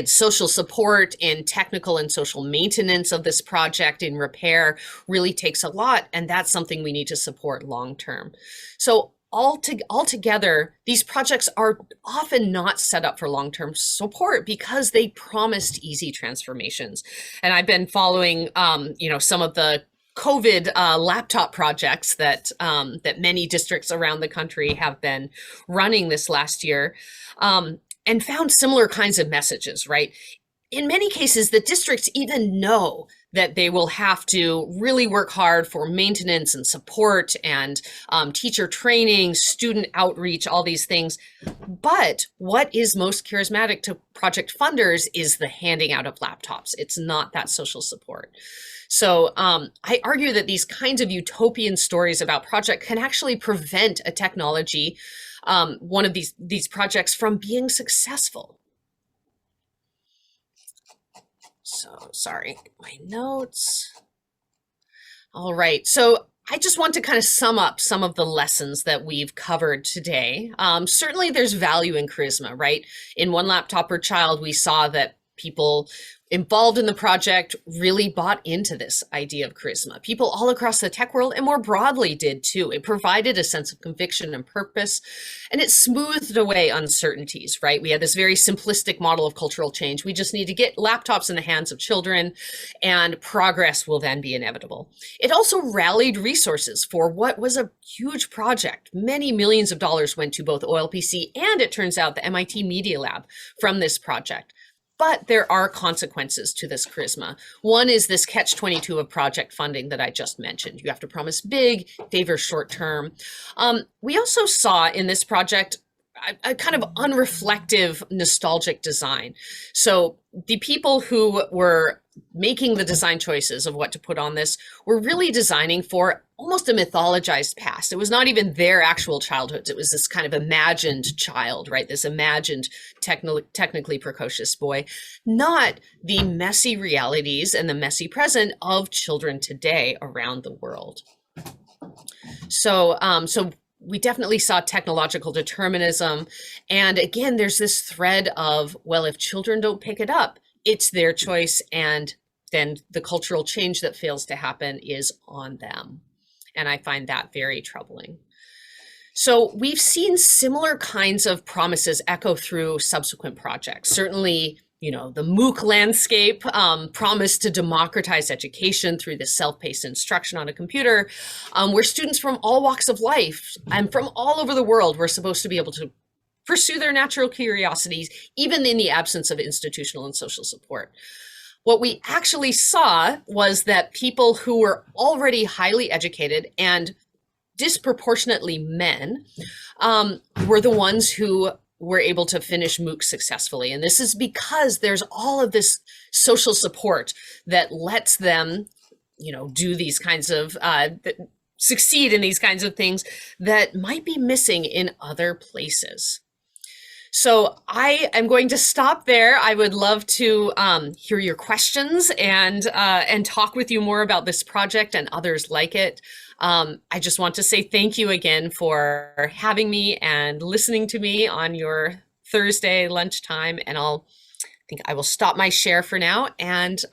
social support, in technical and social maintenance of this project, in repair, really takes a lot, and that's something we need to support long-term. So altogether, these projects are often not set up for long-term support because they promised easy transformations. And I've been following, some of the COVID laptop projects that many districts around the country have been running this last year, and found similar kinds of messages, right? In many cases, the districts even know that they will have to really work hard for maintenance and support and teacher training, student outreach, all these things. But what is most charismatic to project funders is the handing out of laptops. It's not that social support. So I argue that these kinds of utopian stories about project can actually prevent a technology, one of these projects, from being successful. So sorry, my notes. All right, so I just want to kind of sum up some of the lessons that we've covered today. Certainly there's value in charisma, right? In One Laptop Per Child, we saw that people involved in the project really bought into this idea of charisma. People all across the tech world and more broadly did too. It provided a sense of conviction and purpose, and it smoothed away uncertainties, right? We had this very simplistic model of cultural change. We just need to get laptops in the hands of children and progress will then be inevitable. It also rallied resources for what was a huge project. Many millions of dollars went to both OLPC and, it turns out, the MIT Media Lab from this project. But there are consequences to this charisma. One is this catch-22 of project funding that I just mentioned. You have to promise big, favor short-term. We also saw in this project a kind of unreflective, nostalgic design. So the people who were making the design choices of what to put on this were really designing for almost a mythologized past. It was not even their actual childhoods. It was this kind of imagined child, right? This imagined technically precocious boy, not the messy realities and the messy present of children today around the world. So we definitely saw technological determinism. And again, there's this thread of, well, if children don't pick it up, it's their choice, and then the cultural change that fails to happen is on them. And I find that very troubling. So we've seen similar kinds of promises echo through subsequent projects. Certainly, the MOOC landscape promised to democratize education through this self-paced instruction on a computer, where students from all walks of life and from all over the world were supposed to be able to pursue their natural curiosities, even in the absence of institutional and social support. What we actually saw was that people who were already highly educated, and disproportionately men, were the ones who were able to finish MOOC successfully. And this is because there's all of this social support that lets them, do these kinds of, succeed in these kinds of things that might be missing in other places. So I am going to stop there. I would love to hear your questions and talk with you more about this project and others like it. I just want to say thank you again for having me and listening to me on your Thursday lunchtime. And I think I will stop my share for now, and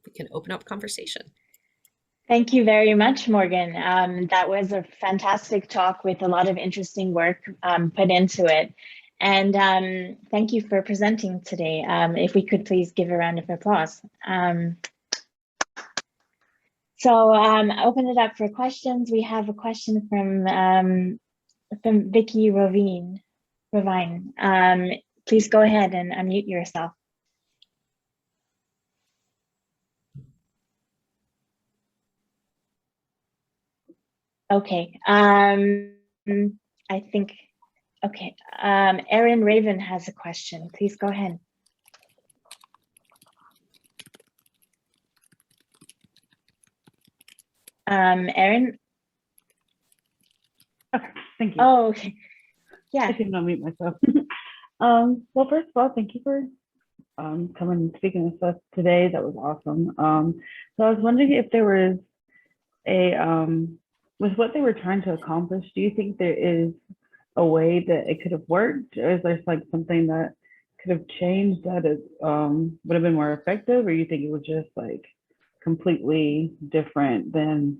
we can open up conversation. Thank you very much, Morgan. That was a fantastic talk with a lot of interesting work put into it. And thank you for presenting today. If we could please give a round of applause. So open it up for questions. We have a question from Vicky Rovine. Please go ahead and unmute yourself. Okay, I think, okay. Erin Raven has a question. Please go ahead. Erin? Okay, thank you. Oh, okay. Yeah. I didn't unmute myself. Well, first of all, thank you for coming and speaking with us today. That was awesome. So I was wondering if there was with what they were trying to accomplish, do you think there is a way that it could have worked? Or is there like something that could have changed that it would have been more effective? Or you think it was just like completely different than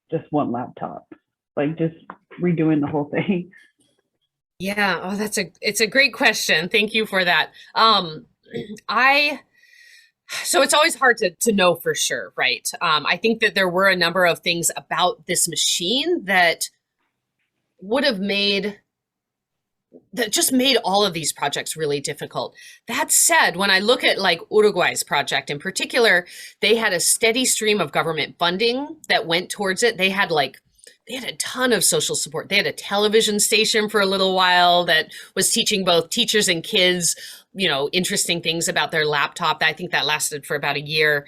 just one laptop, like just redoing the whole thing? Yeah, oh, it's a great question. Thank you for that. So it's always hard to know for sure, right? I think that there were a number of things about this machine that just made all of these projects really difficult. That said, when I look at like Uruguay's project in particular, they had a steady stream of government funding that went towards it. They had a ton of social support. They had a television station for a little while that was teaching both teachers and kids, interesting things about their laptop. I think that lasted for about a year.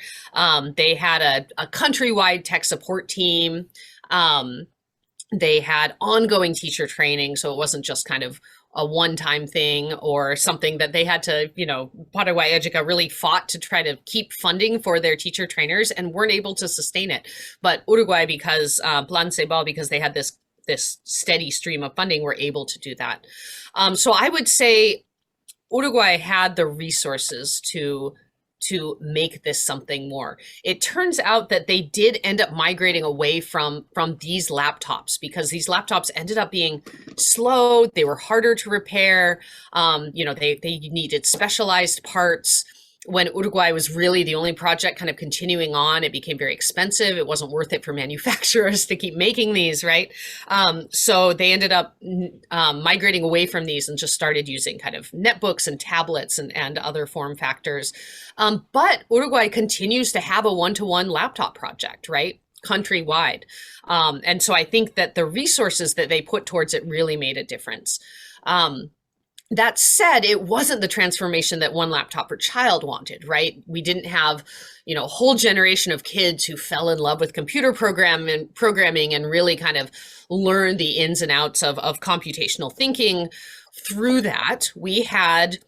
They had a countrywide tech support team. They had ongoing teacher training, so it wasn't just kind of a one-time thing or something that they had to, Paraguay Educa really fought to try to keep funding for their teacher trainers and weren't able to sustain it. But Uruguay, because Plan Ceibal, because they had this steady stream of funding, were able to do that. So I would say Uruguay had the resources to make this something more. It turns out that they did end up migrating away from these laptops because these laptops ended up being slow. They were harder to repair. They needed specialized parts. When Uruguay was really the only project kind of continuing on, it became very expensive. It wasn't worth it for manufacturers to keep making these, right? So they ended up migrating away from these and just started using kind of netbooks and tablets and other form factors. But Uruguay continues to have a one-to-one laptop project, right? Countrywide. And so I think that the resources that they put towards it really made a difference. That said, it wasn't the transformation that one laptop per child wanted, right? We didn't have, a whole generation of kids who fell in love with computer programming and really kind of learned the ins and outs of computational thinking. Through that, we had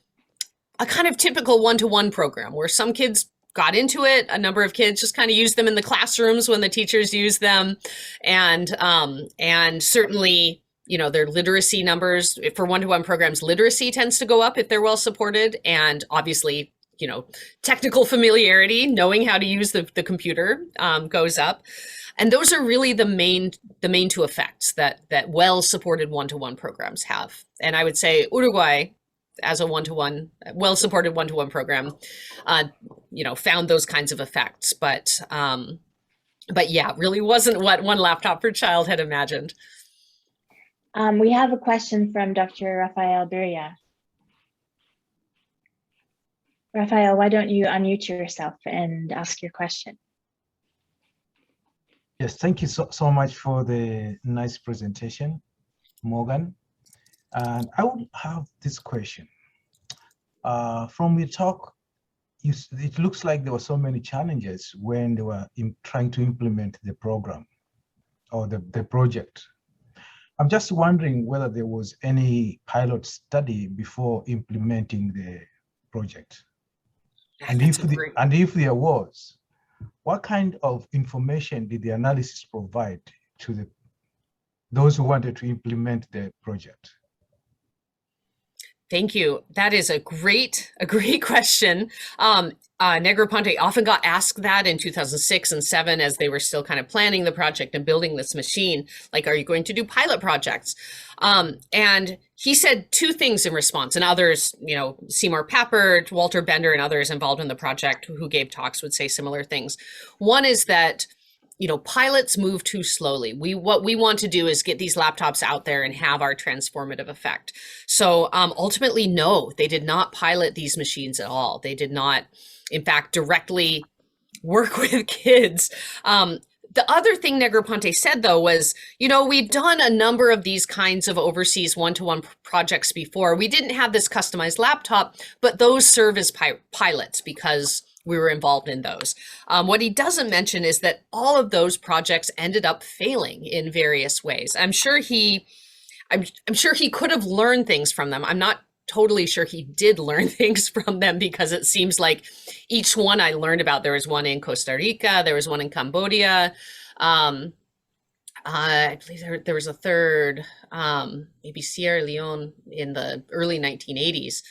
a kind of typical one-to-one program where some kids got into it. A number of kids just kind of used them in the classrooms when the teachers used them. And certainly, their literacy numbers for one-to-one programs, literacy tends to go up if they're well supported. And obviously, technical familiarity, knowing how to use the computer goes up. And those are really the main two effects that well-supported one-to-one programs have. And I would say Uruguay as a one-to-one, well-supported one-to-one program, found those kinds of effects. But yeah, really wasn't what one laptop per child had imagined. We have a question from Dr. Rafael Buria. Rafael, why don't you unmute yourself and ask your question? Yes, thank you so much for the nice presentation, Morgan. And I would have this question. From your talk, it looks like there were so many challenges when they were trying to implement the program or the project. I'm just wondering whether there was any pilot study before implementing the project. And if there was, what kind of information did the analysis provide to those who wanted to implement the project? Thank you. That is a great question. Negroponte often got asked that in 2006 and 2007 as they were still kind of planning the project and building this machine. Like, are you going to do pilot projects? And he said two things in response, and others, Seymour Papert, Walter Bender, and others involved in the project who gave talks would say similar things. One is that pilots move too slowly. What we want to do is get these laptops out there and have our transformative effect. So ultimately, no, they did not pilot these machines at all. They did not, in fact, directly work with kids. The other thing Negroponte said, though, was, we've done a number of these kinds of overseas one-to-one projects before. We didn't have this customized laptop, but those serve as pilots because we were involved in those. What he doesn't mention is that all of those projects ended up failing in various ways. I'm sure he could have learned things from them. I'm not totally sure he did learn things from them, because it seems like each one I learned about, there was one in Costa Rica, there was one in Cambodia. I believe there was a third, maybe Sierra Leone in the early 1980s.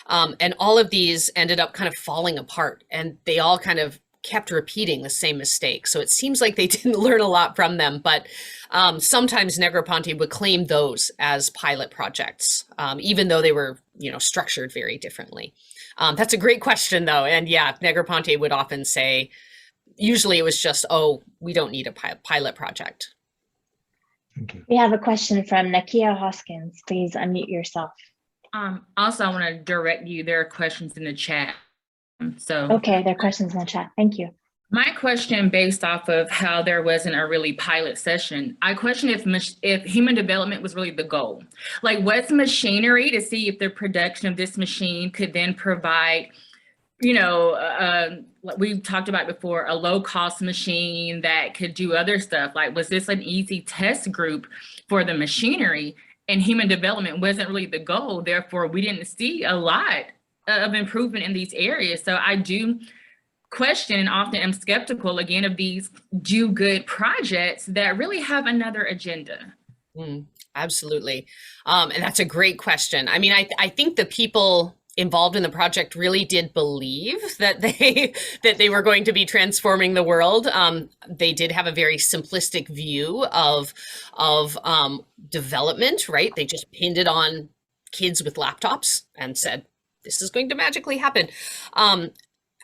And all of these ended up kind of falling apart, and they all kind of kept repeating the same mistake. So it seems like they didn't learn a lot from them, but sometimes Negroponte would claim those as pilot projects, even though they were, structured very differently. That's a great question, though. And yeah, Negroponte would often say, usually it was just, oh, we don't need a pilot project. Okay. We have a question from Nakia Hoskins. Please unmute yourself. Also, I want to direct you, there are questions in the chat. Okay, there are questions in the chat. Thank you. My question, based off of how there wasn't a really pilot session, I question if human development was really the goal. Like, what's machinery to see if the production of this machine could then provide, like we talked about before, a low-cost machine that could do other stuff. Like, was this an easy test group for the machinery? And human development wasn't really the goal. Therefore, we didn't see a lot of improvement in these areas. So I do question, and often am skeptical again, of these do-good projects that really have another agenda. Absolutely. And that's a great question. I mean, I think the people involved in the project really did believe that they were going to be transforming the world. They did have a very simplistic view of development, right? They just pinned it on kids with laptops and said, this is going to magically happen.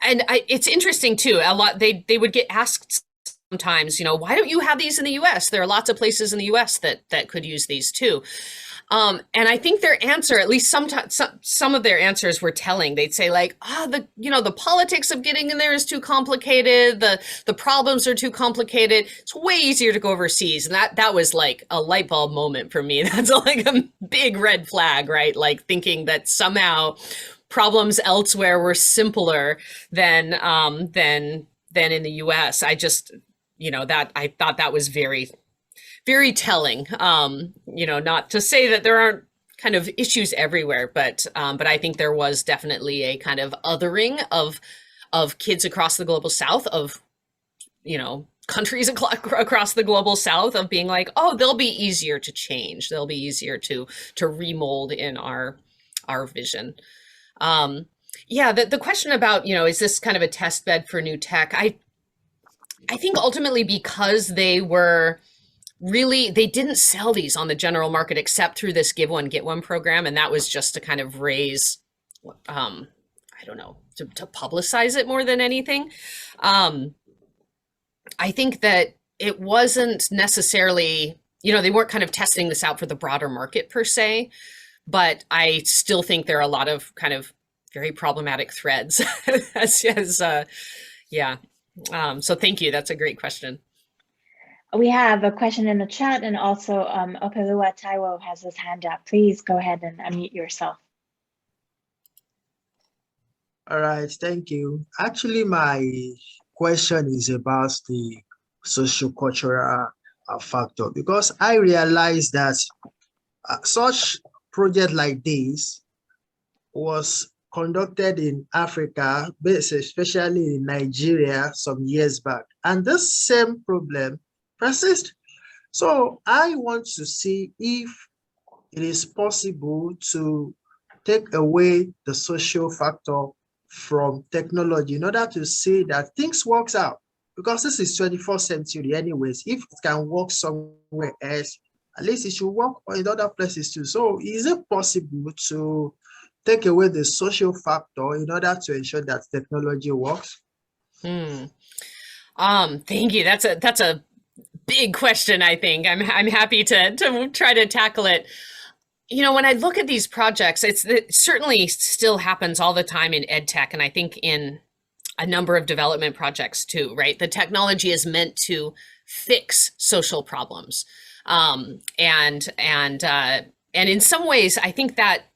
It's interesting too, a lot, they would get asked sometimes, why don't you have these in the US? There are lots of places in the US that could use these too. And I think their answer, at least sometimes, some of their answers were telling. They'd say like, the politics of getting in there is too complicated. The problems are too complicated. It's way easier to go overseas. And that was like a light bulb moment for me. That's like a big red flag, right? Like thinking that somehow problems elsewhere were simpler than in the US. I just, I thought that was very, very telling. Not to say that there aren't kind of issues everywhere, but I think there was definitely a kind of othering of kids across the global South, of countries across the global South, of being like, oh, they'll be easier to change, they'll be easier to remold in our vision. The question about is this kind of a test bed for new tech? I think ultimately because they were really, they didn't sell these on the general market except through this Give One, Get One program. And that was just to kind of raise, I don't know, to publicize it more than anything. I think that it wasn't necessarily, they weren't kind of testing this out for the broader market per se, but I still think there are a lot of kind of very problematic threads yeah. So thank you. That's a great question. We have a question in the chat, and also Opelua Taiwo has his hand up. Please go ahead and unmute yourself. All right, thank you. Actually, my question is about the socio-cultural factor, because I realized that such project like this was conducted in Africa, especially in Nigeria some years back, and this same problem persists. So I want to see if it is possible to take away the social factor from technology in order to see that things works out, because this is 21st century anyways. If it can work somewhere else, at least it should work in other places too. So is it possible to take away the social factor in order to ensure that technology works? Thank you. That's a big question. I think I'm happy to try to tackle it. When I look at these projects, it certainly still happens all the time in ed tech, and I think in a number of development projects too, right? The technology is meant to fix social problems, and in some ways, I think that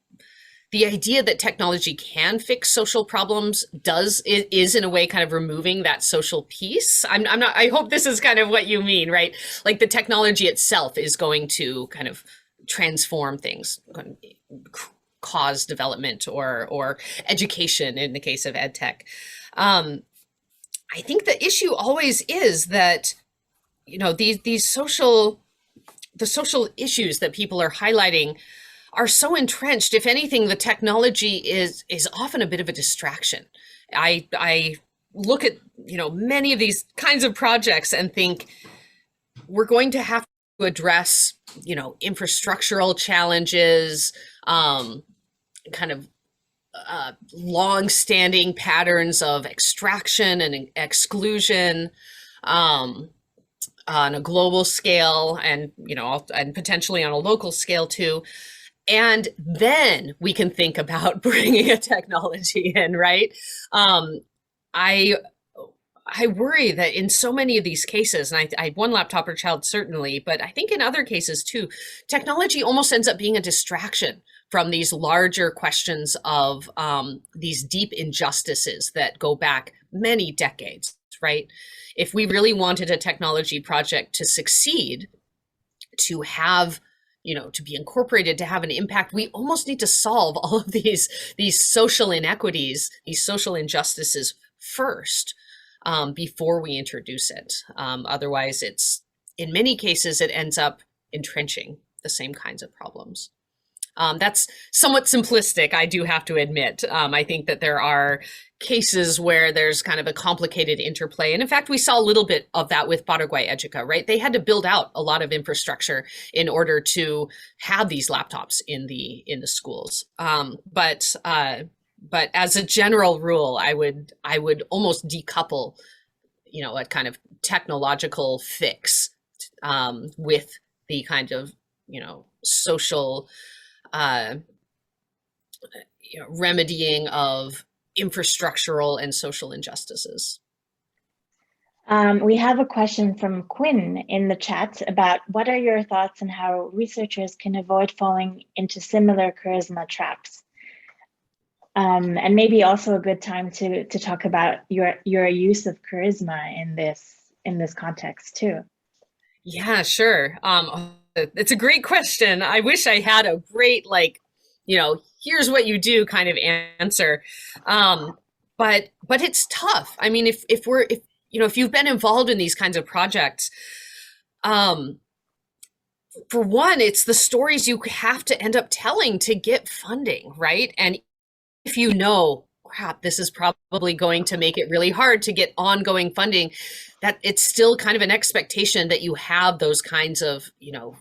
the idea that technology can fix social problems is in a way kind of removing that social piece. I'm not. I hope this is kind of what you mean, right? Like the technology itself is going to kind of transform things, cause development or education in the case of ed tech. I think the issue always is that the social issues that people are highlighting are so entrenched. If anything, the technology is often a bit of a distraction. I look at many of these kinds of projects and think we're going to have to address infrastructural challenges, kind of long-standing patterns of extraction and exclusion on a global scale, and and potentially on a local scale too. And then we can think about bringing a technology in, right? I worry that in so many of these cases, and I one laptop per child certainly, but I think in other cases too, technology almost ends up being a distraction from these larger questions of these deep injustices that go back many decades, right? If we really wanted a technology project to succeed, to have to be incorporated, to have an impact, we almost need to solve all of these social inequities, these social injustices first, before we introduce it. Otherwise, in many cases, it ends up entrenching the same kinds of problems. That's somewhat simplistic, I do have to admit. I think that there are cases where there's kind of a complicated interplay. And in fact, we saw a little bit of that with Paraguay Educa, right? They had to build out a lot of infrastructure in order to have these laptops in the schools. But as a general rule, I would almost decouple, a kind of technological fix with the kind of, social remedying of infrastructural and social injustices. We have a question from Quinn in the chat about what are your thoughts on how researchers can avoid falling into similar charisma traps? And maybe also a good time to talk about your use of charisma in this context too. Yeah, sure. It's a great question. I wish I had a great, here's what you do kind of answer. But it's tough. I mean, if you've been involved in these kinds of projects, for one, it's the stories you have to end up telling to get funding, right? And if crap, this is probably going to make it really hard to get ongoing funding, that it's still kind of an expectation that you have those kinds of,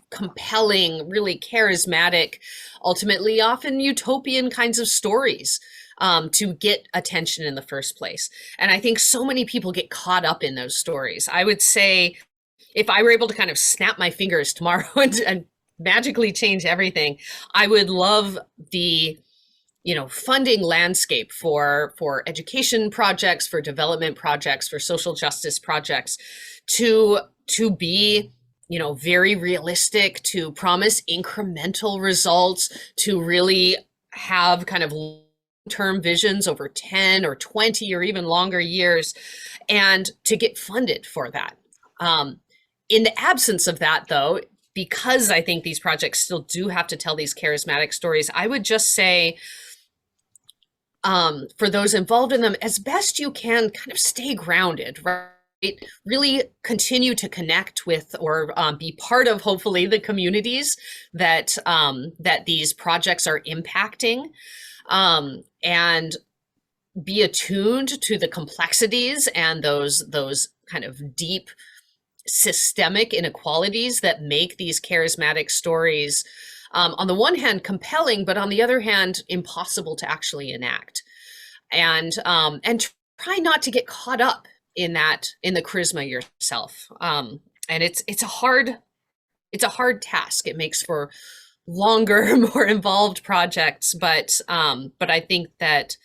compelling, really charismatic, ultimately often utopian kinds of stories to get attention in the first place. And I think so many people get caught up in those stories. I would say if I were able to kind of snap my fingers tomorrow and magically change everything, I would love the funding landscape for education projects, for development projects, for social justice projects to be, very realistic, to promise incremental results, to really have kind of long-term visions over 10 or 20 or even longer years, and to get funded for that. In the absence of that, though, because I think these projects still do have to tell these charismatic stories, I would just say, for those involved in them, as best you can, kind of stay grounded, right? Really continue to connect with or be part of, hopefully, the communities that these projects are impacting, and be attuned to the complexities and those kind of deep systemic inequalities that make these charismatic stories, on the one hand, compelling, but on the other hand, impossible to actually enact. And try not to get caught up in the charisma yourself. And it's a hard task. It makes for longer, more involved projects, but I think that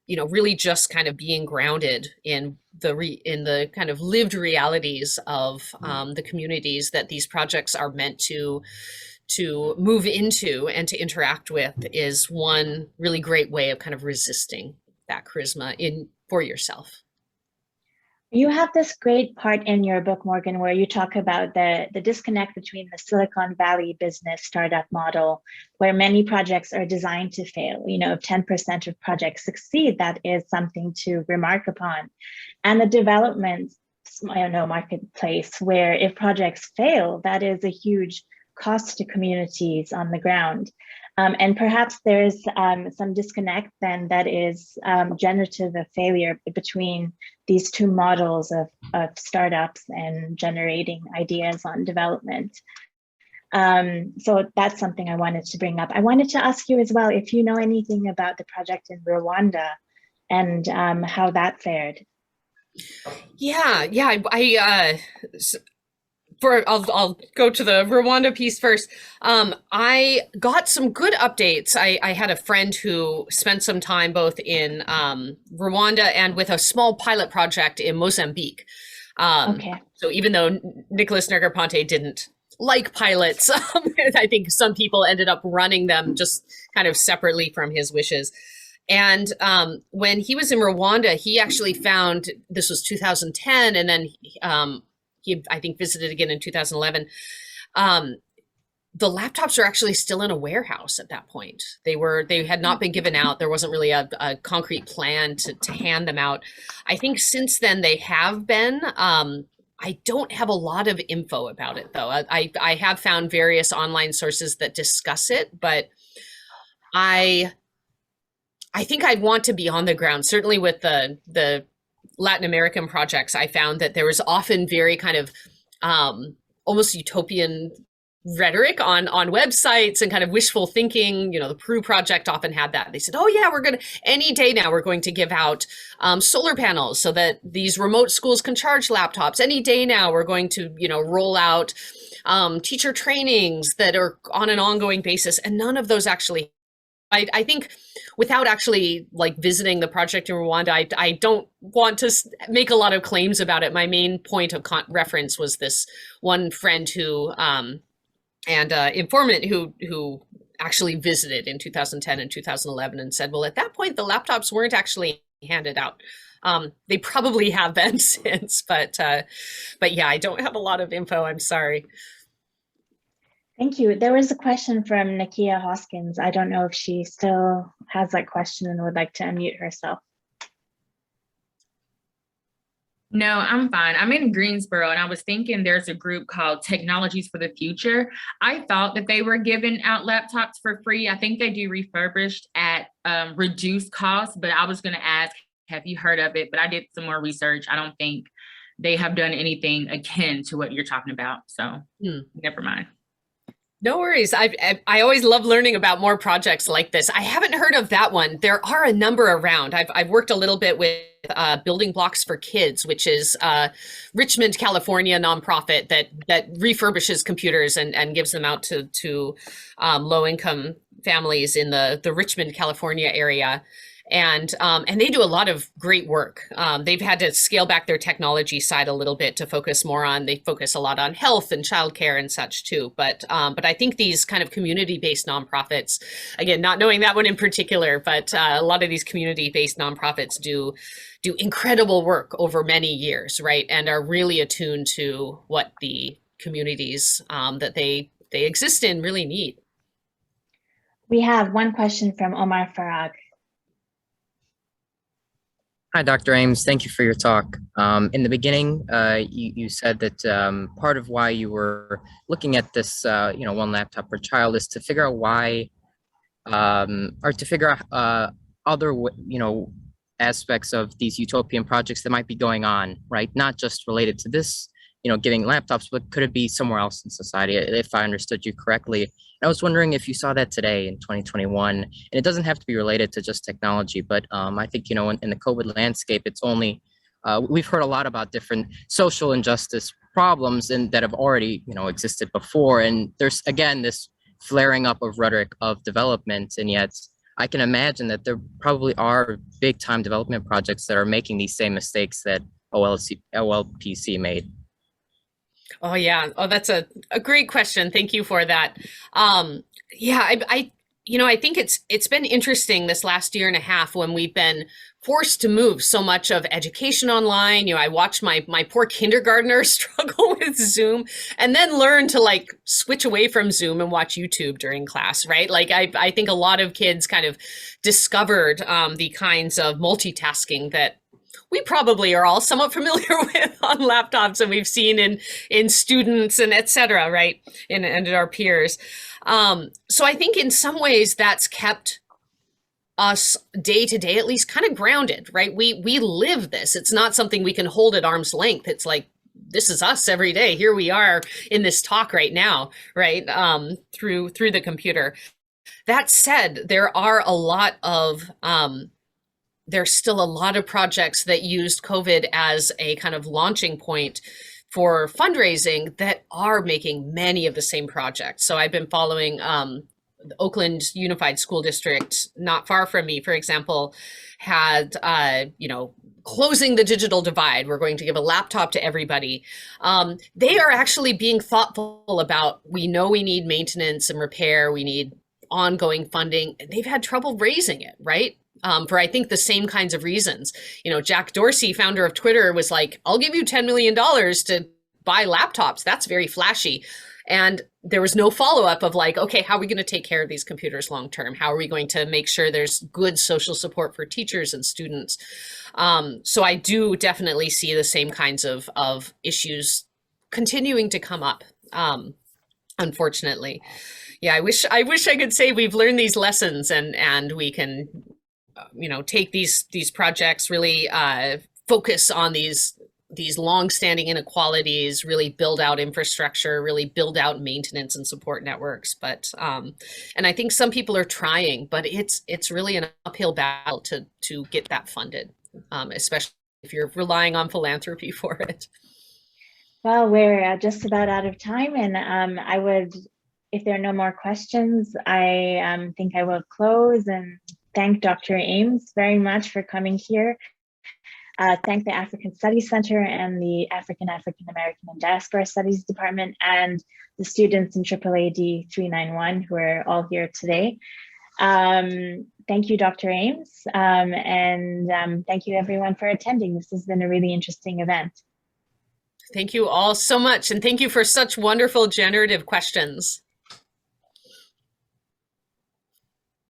really just kind of being grounded in the kind of lived realities of the communities that these projects are meant to move into and to interact with is one really great way of kind of resisting that charisma for yourself. You have this great part in your book, Morgan, where you talk about the disconnect between the Silicon Valley business startup model, where many projects are designed to fail. If 10% of projects succeed, that is something to remark upon. And the development, marketplace, where if projects fail, that is a huge cost to communities on the ground. And perhaps there's some disconnect then that is generative of failure between these two models of startups and generating ideas on development. So that's something I wanted to bring up. I wanted to ask you as well if you know anything about the project in Rwanda and how that fared. Yeah. I'll go to the Rwanda piece first. I got some good updates. I had a friend who spent some time both in Rwanda and with a small pilot project in Mozambique. Okay. So even though Nicholas Negroponte didn't like pilots, I think some people ended up running them just kind of separately from his wishes. And when he was in Rwanda, he actually found, this was 2010, and then he, I think, visited again in 2011. The laptops are actually still in a warehouse at that point. They had not been given out. There wasn't really a concrete plan to hand them out. I think since then they have been. I don't have a lot of info about it, though. I have found various online sources that discuss it, but I think I'd want to be on the ground. Certainly with the Latin American projects, I found that there was often very kind of almost utopian rhetoric on websites and kind of wishful thinking. The Peru project often had that. They said, oh yeah, any day now we're going to give out solar panels so that these remote schools can charge laptops. Any day now we're going to, roll out teacher trainings that are on an ongoing basis. And none of those actually, I think, without actually visiting the project in Rwanda, I don't want to make a lot of claims about it. My main point of reference was this one friend who, and informant who actually visited in 2010 and 2011 and said, well, at that point, the laptops weren't actually handed out. They probably have been since, but yeah, I don't have a lot of info. I'm sorry. Thank you. There was a question from Nakia Hoskins. I don't know if she still has that question and would like to unmute herself. No, I'm fine. I'm in Greensboro, and I was thinking there's a group called Technologies for the Future. I thought that they were giving out laptops for free. I think they do refurbished at reduce costs, but I was going to ask, have you heard of it? But I did some more research. I don't think they have done anything akin to what you're talking about. So never mind. No worries. I always love learning about more projects like this. I haven't heard of that one. There are a number around. I've worked a little bit with Building Blocks for Kids, which is Richmond, California nonprofit that refurbishes computers and gives them out to low income families in the Richmond, California area. And they do a lot of great work. They've had to scale back their technology side a little bit to focus more on, they focus a lot on health and childcare and such too. But I think these kind of community-based nonprofits, again, not knowing that one in particular, but a lot of these community-based nonprofits do incredible work over many years, right? And are really attuned to what the communities that they exist in really need. We have one question from Omar Farag. Hi, Dr. Ames. Thank you for your talk. In the beginning, you said that part of why you were looking at this, one laptop per child is to figure out why, or to figure out other, aspects of these utopian projects that might be going on, right? Not just related to this, giving laptops, but could it be somewhere else in society, if I understood you correctly? I was wondering if you saw that today in 2021, and it doesn't have to be related to just technology, but I think, in the COVID landscape, it's only, we've heard a lot about different social injustice problems and that have already, existed before. And there's, again, this flaring up of rhetoric of development. And yet I can imagine that there probably are big time development projects that are making these same mistakes that OLPC made. Oh yeah. Oh, that's a great question. Thank you for that. I think it's been interesting this last year and a half when we've been forced to move so much of education online. I watched my poor kindergartner struggle with Zoom and then learn to switch away from Zoom and watch YouTube during class, right? I think a lot of kids kind of discovered the kinds of multitasking that we probably are all somewhat familiar with on laptops and we've seen in students and et cetera, right? And our peers. So I think in some ways that's kept us day to day, at least kind of grounded, right? We live this. It's not something we can hold at arm's length. It's like, this is us every day. Here we are in this talk right now, right? Through the computer. That said, there are a lot of, there's still a lot of projects that used COVID as a kind of launching point for fundraising that are making many of the same projects. So I've been following the Oakland Unified School District, not far from me, for example, had, closing the digital divide. We're going to give a laptop to everybody. They are actually being thoughtful about, we know we need maintenance and repair, we need ongoing funding. They've had trouble raising it, right? For I think the same kinds of reasons. Jack Dorsey, founder of Twitter, was like, I'll give you $10 million to buy laptops. That's very flashy. And there was no follow-up of okay, how are we going to take care of these computers long-term? How are we going to make sure there's good social support for teachers and students? So I do definitely see the same kinds of issues continuing to come up, unfortunately. Yeah, I wish I could say we've learned these lessons and we can take these projects, really focus on these long-standing inequalities, really build out infrastructure, really build out maintenance and support networks. But and I think some people are trying, but it's really an uphill battle to get that funded, especially if you're relying on philanthropy for it. Well, we're just about out of time, and I would, if there are no more questions, I think I will close and thank Dr. Ames very much for coming here. Thank the African Studies Center and the African American and Diaspora Studies Department and the students in AAAD 391 who are all here today. Thank you, Dr. Ames, and thank you everyone for attending. This has been a really interesting event. Thank you all so much, and thank you for such wonderful generative questions.